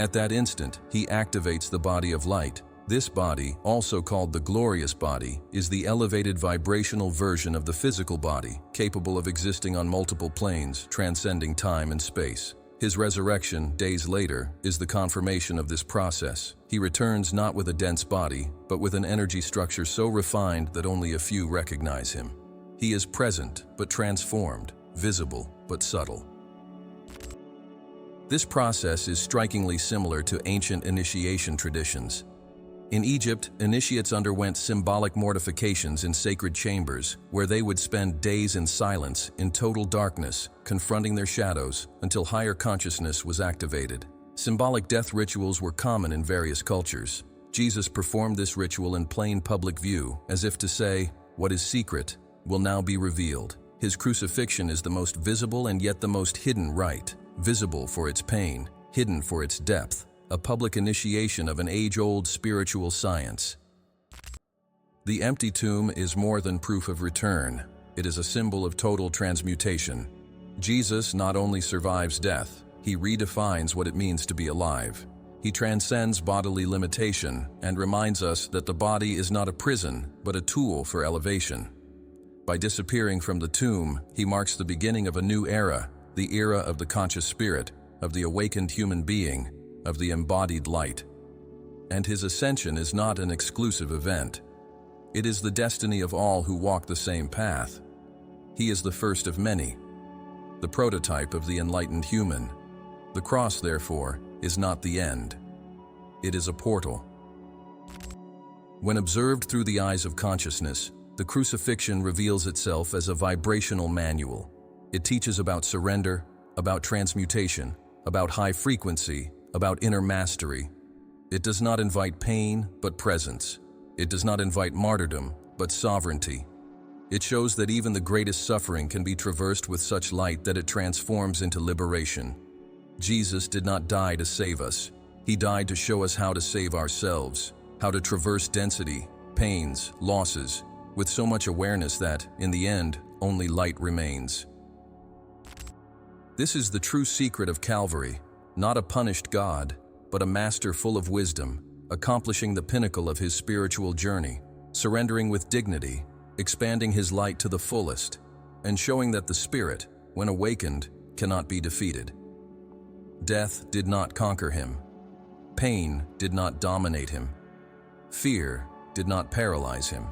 At that instant, he activates the body of light. This body, also called the glorious body, is the elevated vibrational version of the physical body, capable of existing on multiple planes, transcending time and space. His resurrection, days later, is the confirmation of this process. He returns not with a dense body, but with an energy structure so refined that only a few recognize him. He is present, but transformed, visible, but subtle. This process is strikingly similar to ancient initiation traditions. In Egypt, initiates underwent symbolic mortifications in sacred chambers, where they would spend days in silence, in total darkness, confronting their shadows, until higher consciousness was activated. Symbolic death rituals were common in various cultures. Jesus performed this ritual in plain public view, as if to say, "What is secret will now be revealed." His crucifixion is the most visible and yet the most hidden rite, visible for its pain, hidden for its depth, a public initiation of an age-old spiritual science. The empty tomb is more than proof of return. It is a symbol of total transmutation. Jesus not only survives death, he redefines what it means to be alive. He transcends bodily limitation and reminds us that the body is not a prison, but a tool for elevation. By disappearing from the tomb, he marks the beginning of a new era, the era of the conscious spirit, of the awakened human being, of the embodied light. And his ascension is not an exclusive event. It is the destiny of all who walk the same path. He is the first of many, the prototype of the enlightened human. The cross, therefore, is not the end. It is a portal. When observed through the eyes of consciousness, the crucifixion reveals itself as a vibrational manual. It teaches about surrender, about transmutation, about high frequency, about inner mastery. It does not invite pain, but presence. It does not invite martyrdom, but sovereignty. It shows that even the greatest suffering can be traversed with such light that it transforms into liberation. Jesus did not die to save us. He died to show us how to save ourselves, how to traverse density, pains, losses, with so much awareness that, in the end, only light remains. This is the true secret of Calvary, not a punished God, but a master full of wisdom, accomplishing the pinnacle of his spiritual journey, surrendering with dignity, expanding his light to the fullest, and showing that the spirit, when awakened, cannot be defeated. Death did not conquer him. Pain did not dominate him. Fear did not paralyze him.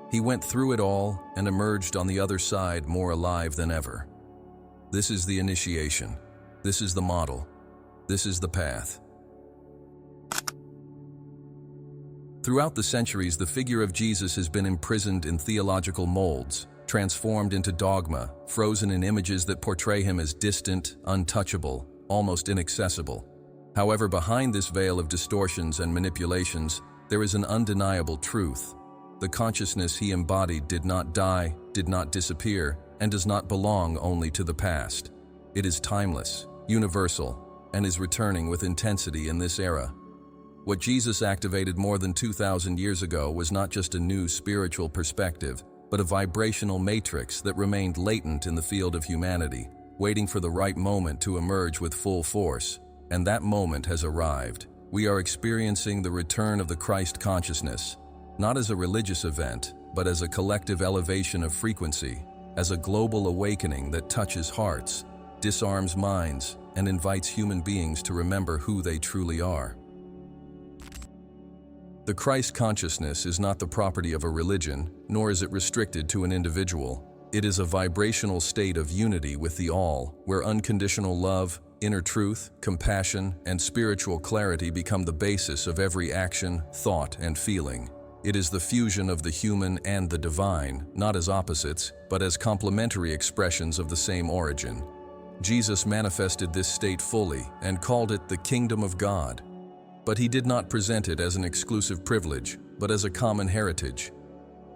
He went through it all and emerged on the other side more alive than ever. This is the initiation. This is the model. This is the path. Throughout the centuries, the figure of Jesus has been imprisoned in theological molds, transformed into dogma, frozen in images that portray him as distant, untouchable, almost inaccessible. However, behind this veil of distortions and manipulations, there is an undeniable truth. The consciousness he embodied did not die, did not disappear, and does not belong only to the past. It is timeless, universal, and is returning with intensity in this era. What Jesus activated more than 2,000 years ago was not just a new spiritual perspective, but a vibrational matrix that remained latent in the field of humanity, waiting for the right moment to emerge with full force. And that moment has arrived. We are experiencing the return of the Christ consciousness, not as a religious event, but as a collective elevation of frequency, as a global awakening that touches hearts, disarms minds, and invites human beings to remember who they truly are. The Christ consciousness is not the property of a religion, nor is it restricted to an individual. It is a vibrational state of unity with the all, where unconditional love, inner truth, compassion, and spiritual clarity become the basis of every action, thought, and feeling. It is the fusion of the human and the divine, not as opposites, but as complementary expressions of the same origin. Jesus manifested this state fully and called it the Kingdom of God. But he did not present it as an exclusive privilege, but as a common heritage.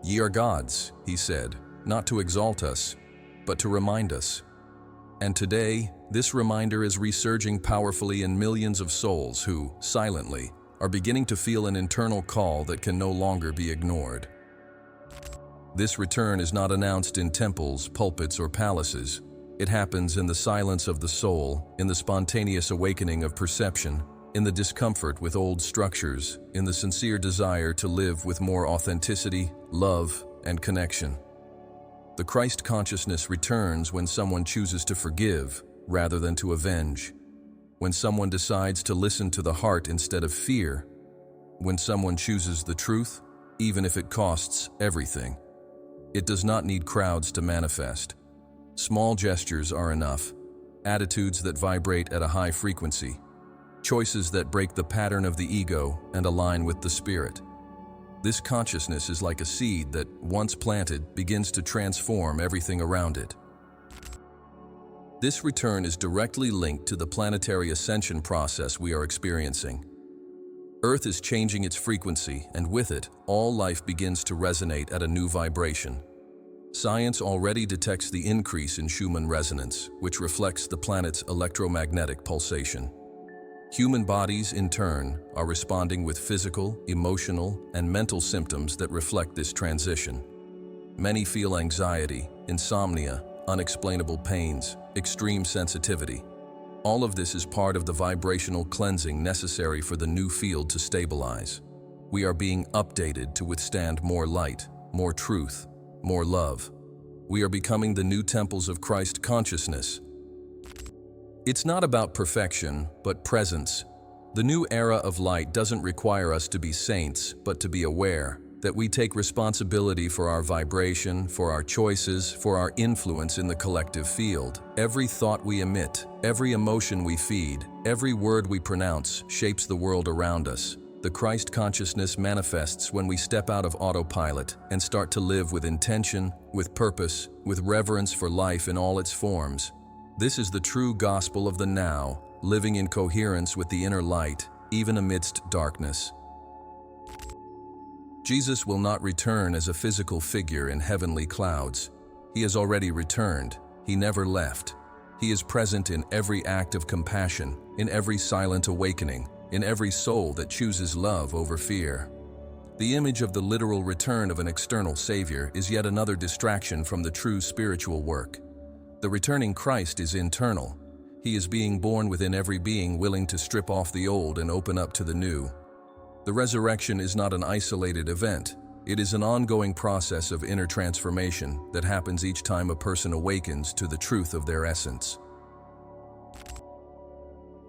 "Ye are gods," he said, "not to exalt us, but to remind us." And today, this reminder is resurging powerfully in millions of souls who, silently, are beginning to feel an internal call that can no longer be ignored. This return is not announced in temples, pulpits, or palaces. It happens in the silence of the soul, in the spontaneous awakening of perception, in the discomfort with old structures, in the sincere desire to live with more authenticity, love, and connection. The Christ consciousness returns when someone chooses to forgive, rather than to avenge. When someone decides to listen to the heart instead of fear. When someone chooses the truth, even if it costs everything. It does not need crowds to manifest. Small gestures are enough. Attitudes that vibrate at a high frequency. Choices that break the pattern of the ego and align with the spirit. This consciousness is like a seed that, once planted, begins to transform everything around it. This return is directly linked to the planetary ascension process we are experiencing. Earth is changing its frequency, and with it, all life begins to resonate at a new vibration. Science already detects the increase in Schumann resonance, which reflects the planet's electromagnetic pulsation. Human bodies, in turn, are responding with physical, emotional, and mental symptoms that reflect this transition. Many feel anxiety, insomnia, unexplainable pains, extreme sensitivity. All of this is part of the vibrational cleansing necessary for the new field to stabilize. We are being updated to withstand more light, more truth, more love. We are becoming the new temples of Christ consciousness. It's not about perfection, but presence. The new era of light doesn't require us to be saints, but to be aware that we take responsibility for our vibration, for our choices, for our influence in the collective field. Every thought we emit, every emotion we feed, every word we pronounce shapes the world around us. The Christ consciousness manifests when we step out of autopilot and start to live with intention, with purpose, with reverence for life in all its forms. This is the true gospel of the now, living in coherence with the inner light, even amidst darkness. Jesus will not return as a physical figure in heavenly clouds. He has already returned. He never left. He is present in every act of compassion, in every silent awakening, in every soul that chooses love over fear. The image of the literal return of an external Savior is yet another distraction from the true spiritual work. The returning Christ is internal. He is being born within every being willing to strip off the old and open up to the new. The resurrection is not an isolated event. It is an ongoing process of inner transformation that happens each time a person awakens to the truth of their essence.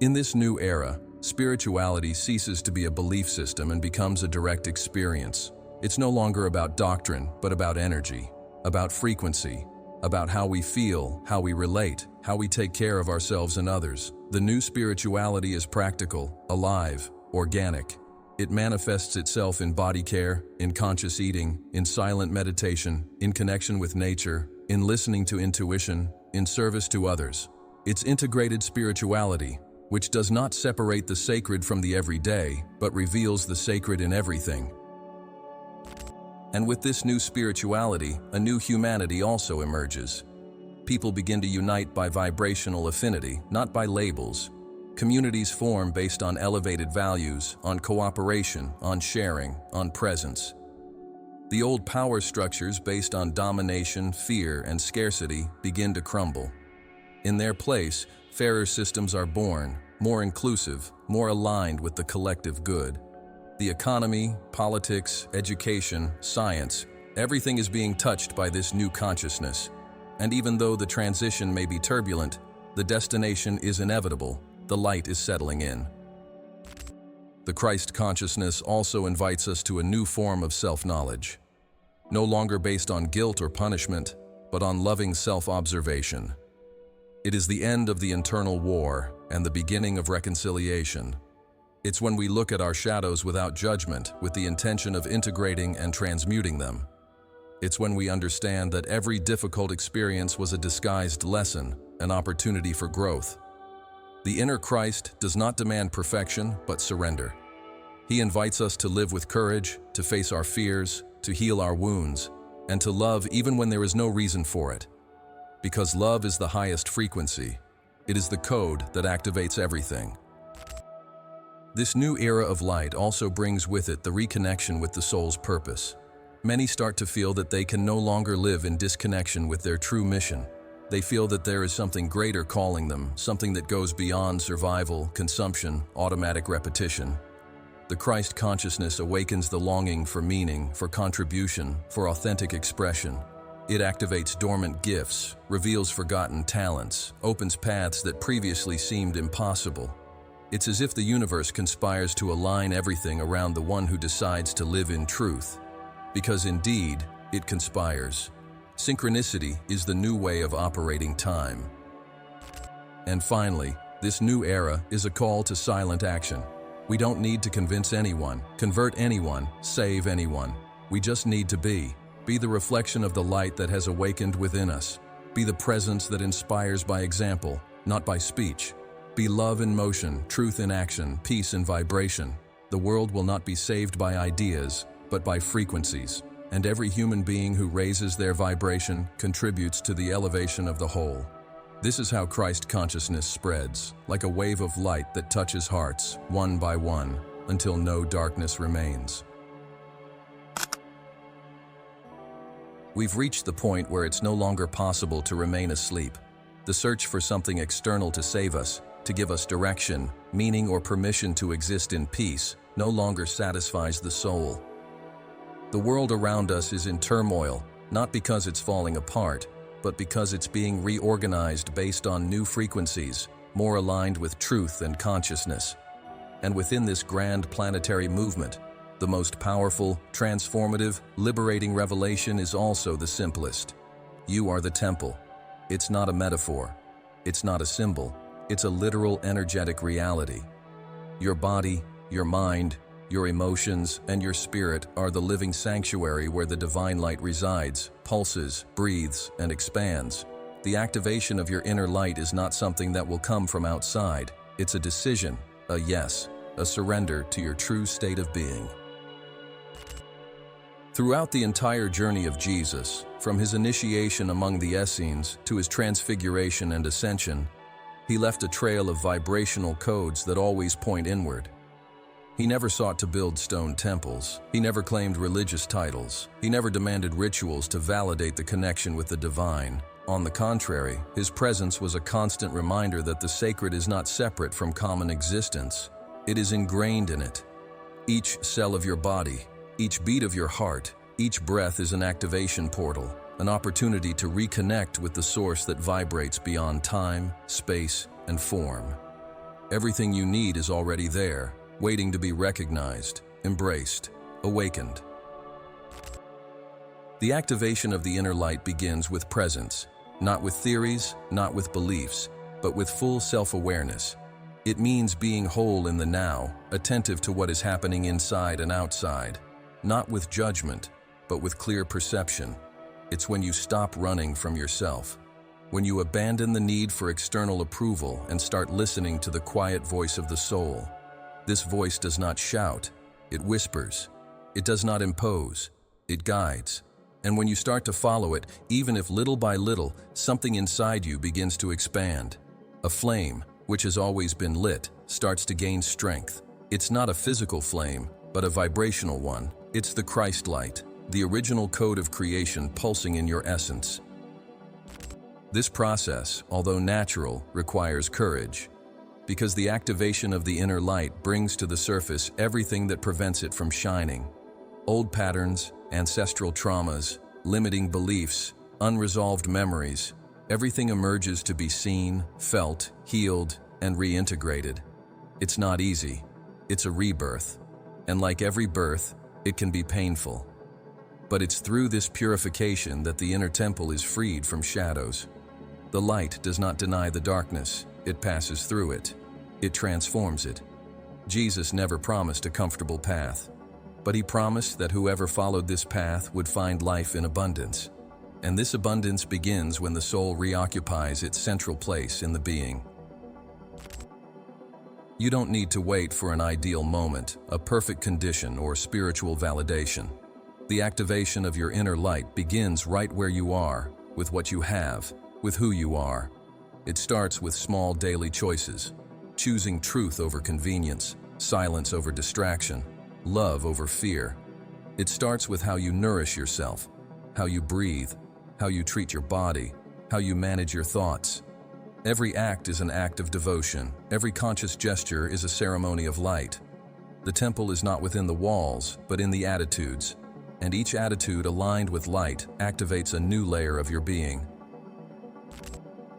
In this new era, spirituality ceases to be a belief system and becomes a direct experience. It's no longer about doctrine, but about energy, about frequency, about how we feel, how we relate, how we take care of ourselves and others. The new spirituality is practical, alive, organic. It manifests itself in body care, in conscious eating, in silent meditation, in connection with nature, in listening to intuition, in service to others. It's integrated spirituality, which does not separate the sacred from the everyday, but reveals the sacred in everything. And with this new spirituality, a new humanity also emerges. People begin to unite by vibrational affinity, not by labels. Communities form based on elevated values, on cooperation, on sharing, on presence. The old power structures based on domination, fear, and scarcity begin to crumble. In their place, fairer systems are born, more inclusive, more aligned with the collective good. The economy, politics, education, science, everything is being touched by this new consciousness. And even though the transition may be turbulent, the destination is inevitable. The light is settling in. The Christ consciousness also invites us to a new form of self-knowledge, no longer based on guilt or punishment, but on loving self-observation. It is the end of the internal war and the beginning of reconciliation. It's when we look at our shadows without judgment, with the intention of integrating and transmuting them. It's when we understand that every difficult experience was a disguised lesson, an opportunity for growth. The inner Christ does not demand perfection, but surrender. He invites us to live with courage, to face our fears, to heal our wounds, and to love even when there is no reason for it. Because love is the highest frequency. It is the code that activates everything. This new era of light also brings with it the reconnection with the soul's purpose. Many start to feel that they can no longer live in disconnection with their true mission. They feel that there is something greater calling them, something that goes beyond survival, consumption, automatic repetition. The Christ consciousness awakens the longing for meaning, for contribution, for authentic expression. It activates dormant gifts, reveals forgotten talents, opens paths that previously seemed impossible. It's as if the universe conspires to align everything around the one who decides to live in truth. Because indeed, it conspires. Synchronicity is the new way of operating time. And finally, this new era is a call to silent action. We don't need to convince anyone, convert anyone, save anyone. We just need to be. Be the reflection of the light that has awakened within us. Be the presence that inspires by example, not by speech. Be love in motion, truth in action, peace in vibration. The world will not be saved by ideas, but by frequencies. And every human being who raises their vibration contributes to the elevation of the whole. This is how Christ consciousness spreads, like a wave of light that touches hearts, one by one, until no darkness remains. We've reached the point where it's no longer possible to remain asleep. The search for something external to save us, to give us direction, meaning, or permission to exist in peace, no longer satisfies the soul. The world around us is in turmoil, not because it's falling apart, but because it's being reorganized based on new frequencies, more aligned with truth and consciousness. And within this grand planetary movement, the most powerful, transformative, liberating revelation is also the simplest. You are the temple. It's not a metaphor. It's not a symbol. It's a literal energetic reality. Your body, your mind, your emotions, and your spirit are the living sanctuary where the divine light resides, pulses, breathes, and expands. The activation of your inner light is not something that will come from outside. It's a decision, a yes, a surrender to your true state of being. Throughout the entire journey of Jesus, from his initiation among the Essenes to his transfiguration and ascension, he left a trail of vibrational codes that always point inward. He never sought to build stone temples. He never claimed religious titles. He never demanded rituals to validate the connection with the divine. On the contrary, his presence was a constant reminder that the sacred is not separate from common existence. It is ingrained in it. Each cell of your body, each beat of your heart, each breath is an activation portal, an opportunity to reconnect with the source that vibrates beyond time, space, and form. Everything you need is already there, waiting to be recognized, embraced, awakened. The activation of the inner light begins with presence, not with theories, not with beliefs, but with full self-awareness. It means being whole in the now, attentive to what is happening inside and outside, not with judgment, but with clear perception. It's when you stop running from yourself, when you abandon the need for external approval and start listening to the quiet voice of the soul. This voice does not shout, it whispers. It does not impose, it guides. And when you start to follow it, even if little by little, something inside you begins to expand. A flame, which has always been lit, starts to gain strength. It's not a physical flame, but a vibrational one. It's the Christ light, the original code of creation pulsing in your essence. This process, although natural, requires courage, because the activation of the inner light brings to the surface everything that prevents it from shining. Old patterns, ancestral traumas, limiting beliefs, unresolved memories, everything emerges to be seen, felt, healed, and reintegrated. It's not easy. It's a rebirth. And like every birth, it can be painful. But it's through this purification that the inner temple is freed from shadows. The light does not deny the darkness, it passes through it. It transforms it. Jesus never promised a comfortable path, but he promised that whoever followed this path would find life in abundance. And this abundance begins when the soul reoccupies its central place in the being. You don't need to wait for an ideal moment, a perfect condition, or spiritual validation. The activation of your inner light begins right where you are, with what you have, with who you are. It starts with small daily choices, choosing truth over convenience, silence over distraction, love over fear. It starts with how you nourish yourself, how you breathe, how you treat your body, how you manage your thoughts. Every act is an act of devotion. Every conscious gesture is a ceremony of light. The temple is not within the walls, but in the attitudes. and each attitude aligned with light activates a new layer of your being.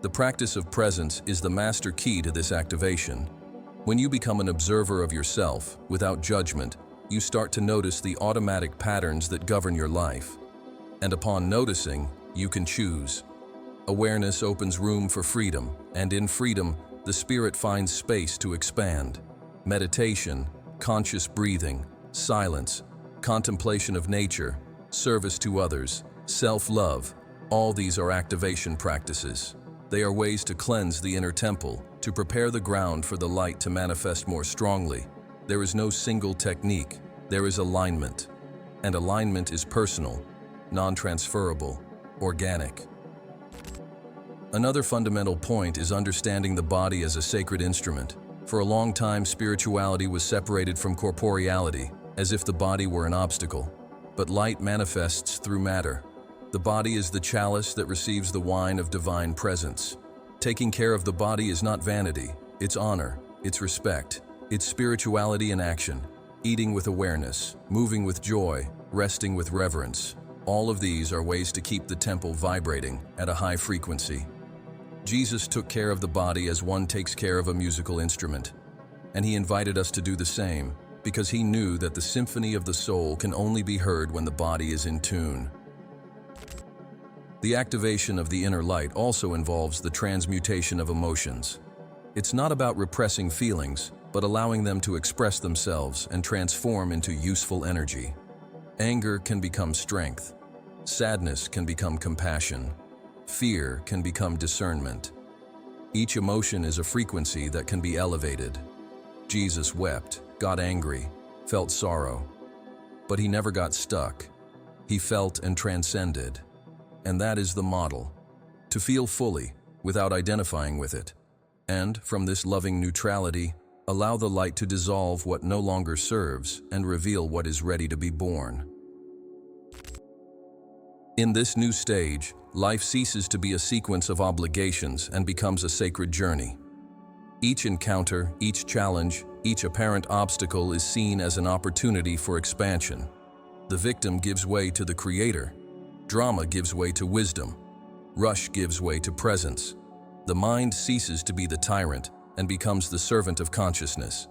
The practice of presence is the master key to this activation. When you become an observer of yourself, without judgment, you start to notice the automatic patterns that govern your life. And upon noticing, you can choose. Awareness opens room for freedom, and in freedom, the spirit finds space to expand. Meditation, conscious breathing, silence, contemplation of nature, service to others, self-love, all these are activation practices. They are ways to cleanse the inner temple, to prepare the ground for the light to manifest more strongly. There is no single technique, there is alignment. And alignment is personal, non-transferable, organic. Another fundamental point is understanding the body as a sacred instrument. For a long time, spirituality was separated from corporeality, as if the body were an obstacle. But light manifests through matter. The body is the chalice that receives the wine of divine presence. Taking care of the body is not vanity, it's honor, it's respect, it's spirituality in action. Eating with awareness, moving with joy, resting with reverence. All of these are ways to keep the temple vibrating at a high frequency. Jesus took care of the body as one takes care of a musical instrument. And he invited us to do the same, because he knew that the symphony of the soul can only be heard when the body is in tune. The activation of the inner light also involves the transmutation of emotions. It's not about repressing feelings, but allowing them to express themselves and transform into useful energy. Anger can become strength. Sadness can become compassion. Fear can become discernment. Each emotion is a frequency that can be elevated. Jesus wept, got angry, felt sorrow. But he never got stuck. He felt and transcended. And that is the model. To feel fully, without identifying with it. And, from this loving neutrality, allow the light to dissolve what no longer serves and reveal what is ready to be born. In this new stage, life ceases to be a sequence of obligations and becomes a sacred journey. Each encounter, each challenge, each apparent obstacle is seen as an opportunity for expansion. The victim gives way to the creator. Drama gives way to wisdom. Rush gives way to presence. The mind ceases to be the tyrant and becomes the servant of consciousness.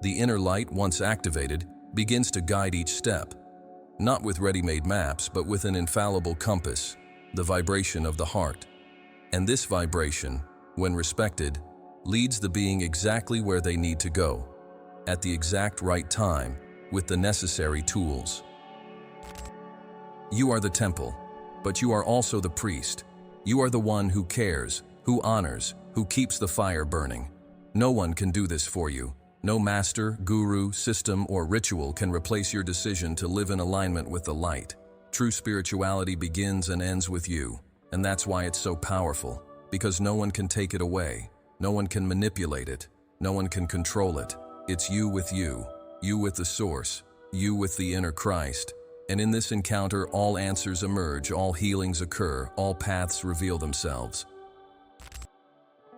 The inner light, once activated, begins to guide each step. Not with ready-made maps, but with an infallible compass, the vibration of the heart. And this vibration, when respected, leads the being exactly where they need to go, at the exact right time, with the necessary tools. You are the temple, but you are also the priest. You are the one who cares, who honors, who keeps the fire burning. No one can do this for you. No master, guru, system, or ritual can replace your decision to live in alignment with the light. True spirituality begins and ends with you, and that's why it's so powerful, because no one can take it away. No one can manipulate it. No one can control it. It's you with the source, you with the inner Christ. And in this encounter, all answers emerge, all healings occur, all paths reveal themselves.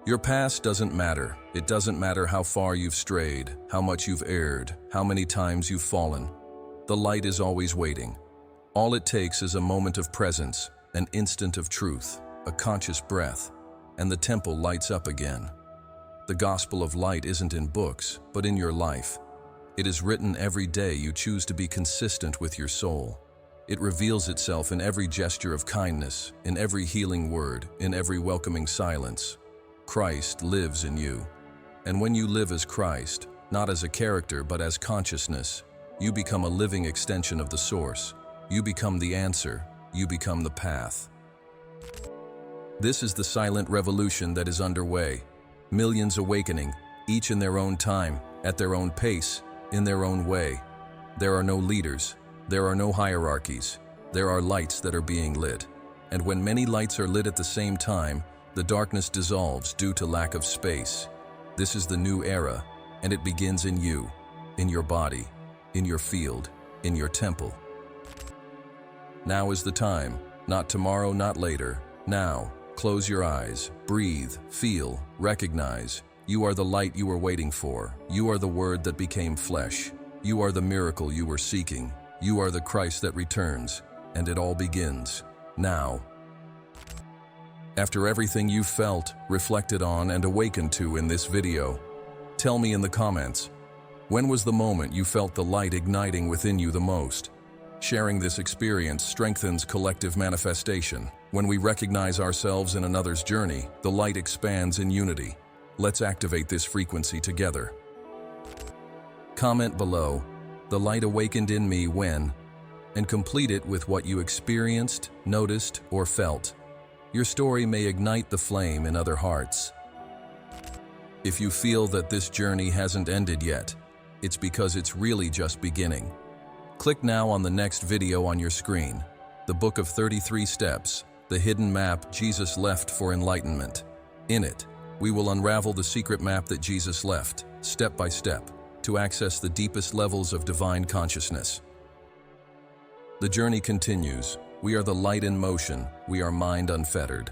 Your past doesn't matter. It doesn't matter how far you've strayed, how much you've erred, how many times you've fallen. The light is always waiting. All it takes is a moment of presence, an instant of truth, a conscious breath, and the temple lights up again. The gospel of light isn't in books, but in your life. It is written every day you choose to be consistent with your soul. It reveals itself in every gesture of kindness, in every healing word, in every welcoming silence. Christ lives in you. And when you live as Christ, not as a character but as consciousness, you become a living extension of the source. You become the answer. You become the path. This is the silent revolution that is underway. Millions awakening, each in their own time, at their own pace, in their own way. There are no leaders. There are no hierarchies. There are lights that are being lit. And when many lights are lit at the same time, the darkness dissolves due to lack of space. This is the new era, and it begins in you, in your body, in your field, in your temple. Now is the time, not tomorrow, not later. Now, close your eyes, breathe, feel, recognize. You are the light you were waiting for. You are the word that became flesh. You are the miracle you were seeking. You are the Christ that returns, and it all begins now. After everything you've felt, reflected on, and awakened to in this video, tell me in the comments, when was the moment you felt the light igniting within you the most? Sharing this experience strengthens collective manifestation. When we recognize ourselves in another's journey, the light expands in unity. Let's activate this frequency together. Comment below, "The light awakened in me when," and complete it with what you experienced, noticed, or felt. Your story may ignite the flame in other hearts. If you feel that this journey hasn't ended yet, it's because it's really just beginning. Click now on the next video on your screen, the Book of 33 Steps, the hidden map Jesus left for enlightenment. In it, we will unravel the secret map that Jesus left, step by step, to access the deepest levels of divine consciousness. The journey continues. We are the light in motion. We are mind unfettered.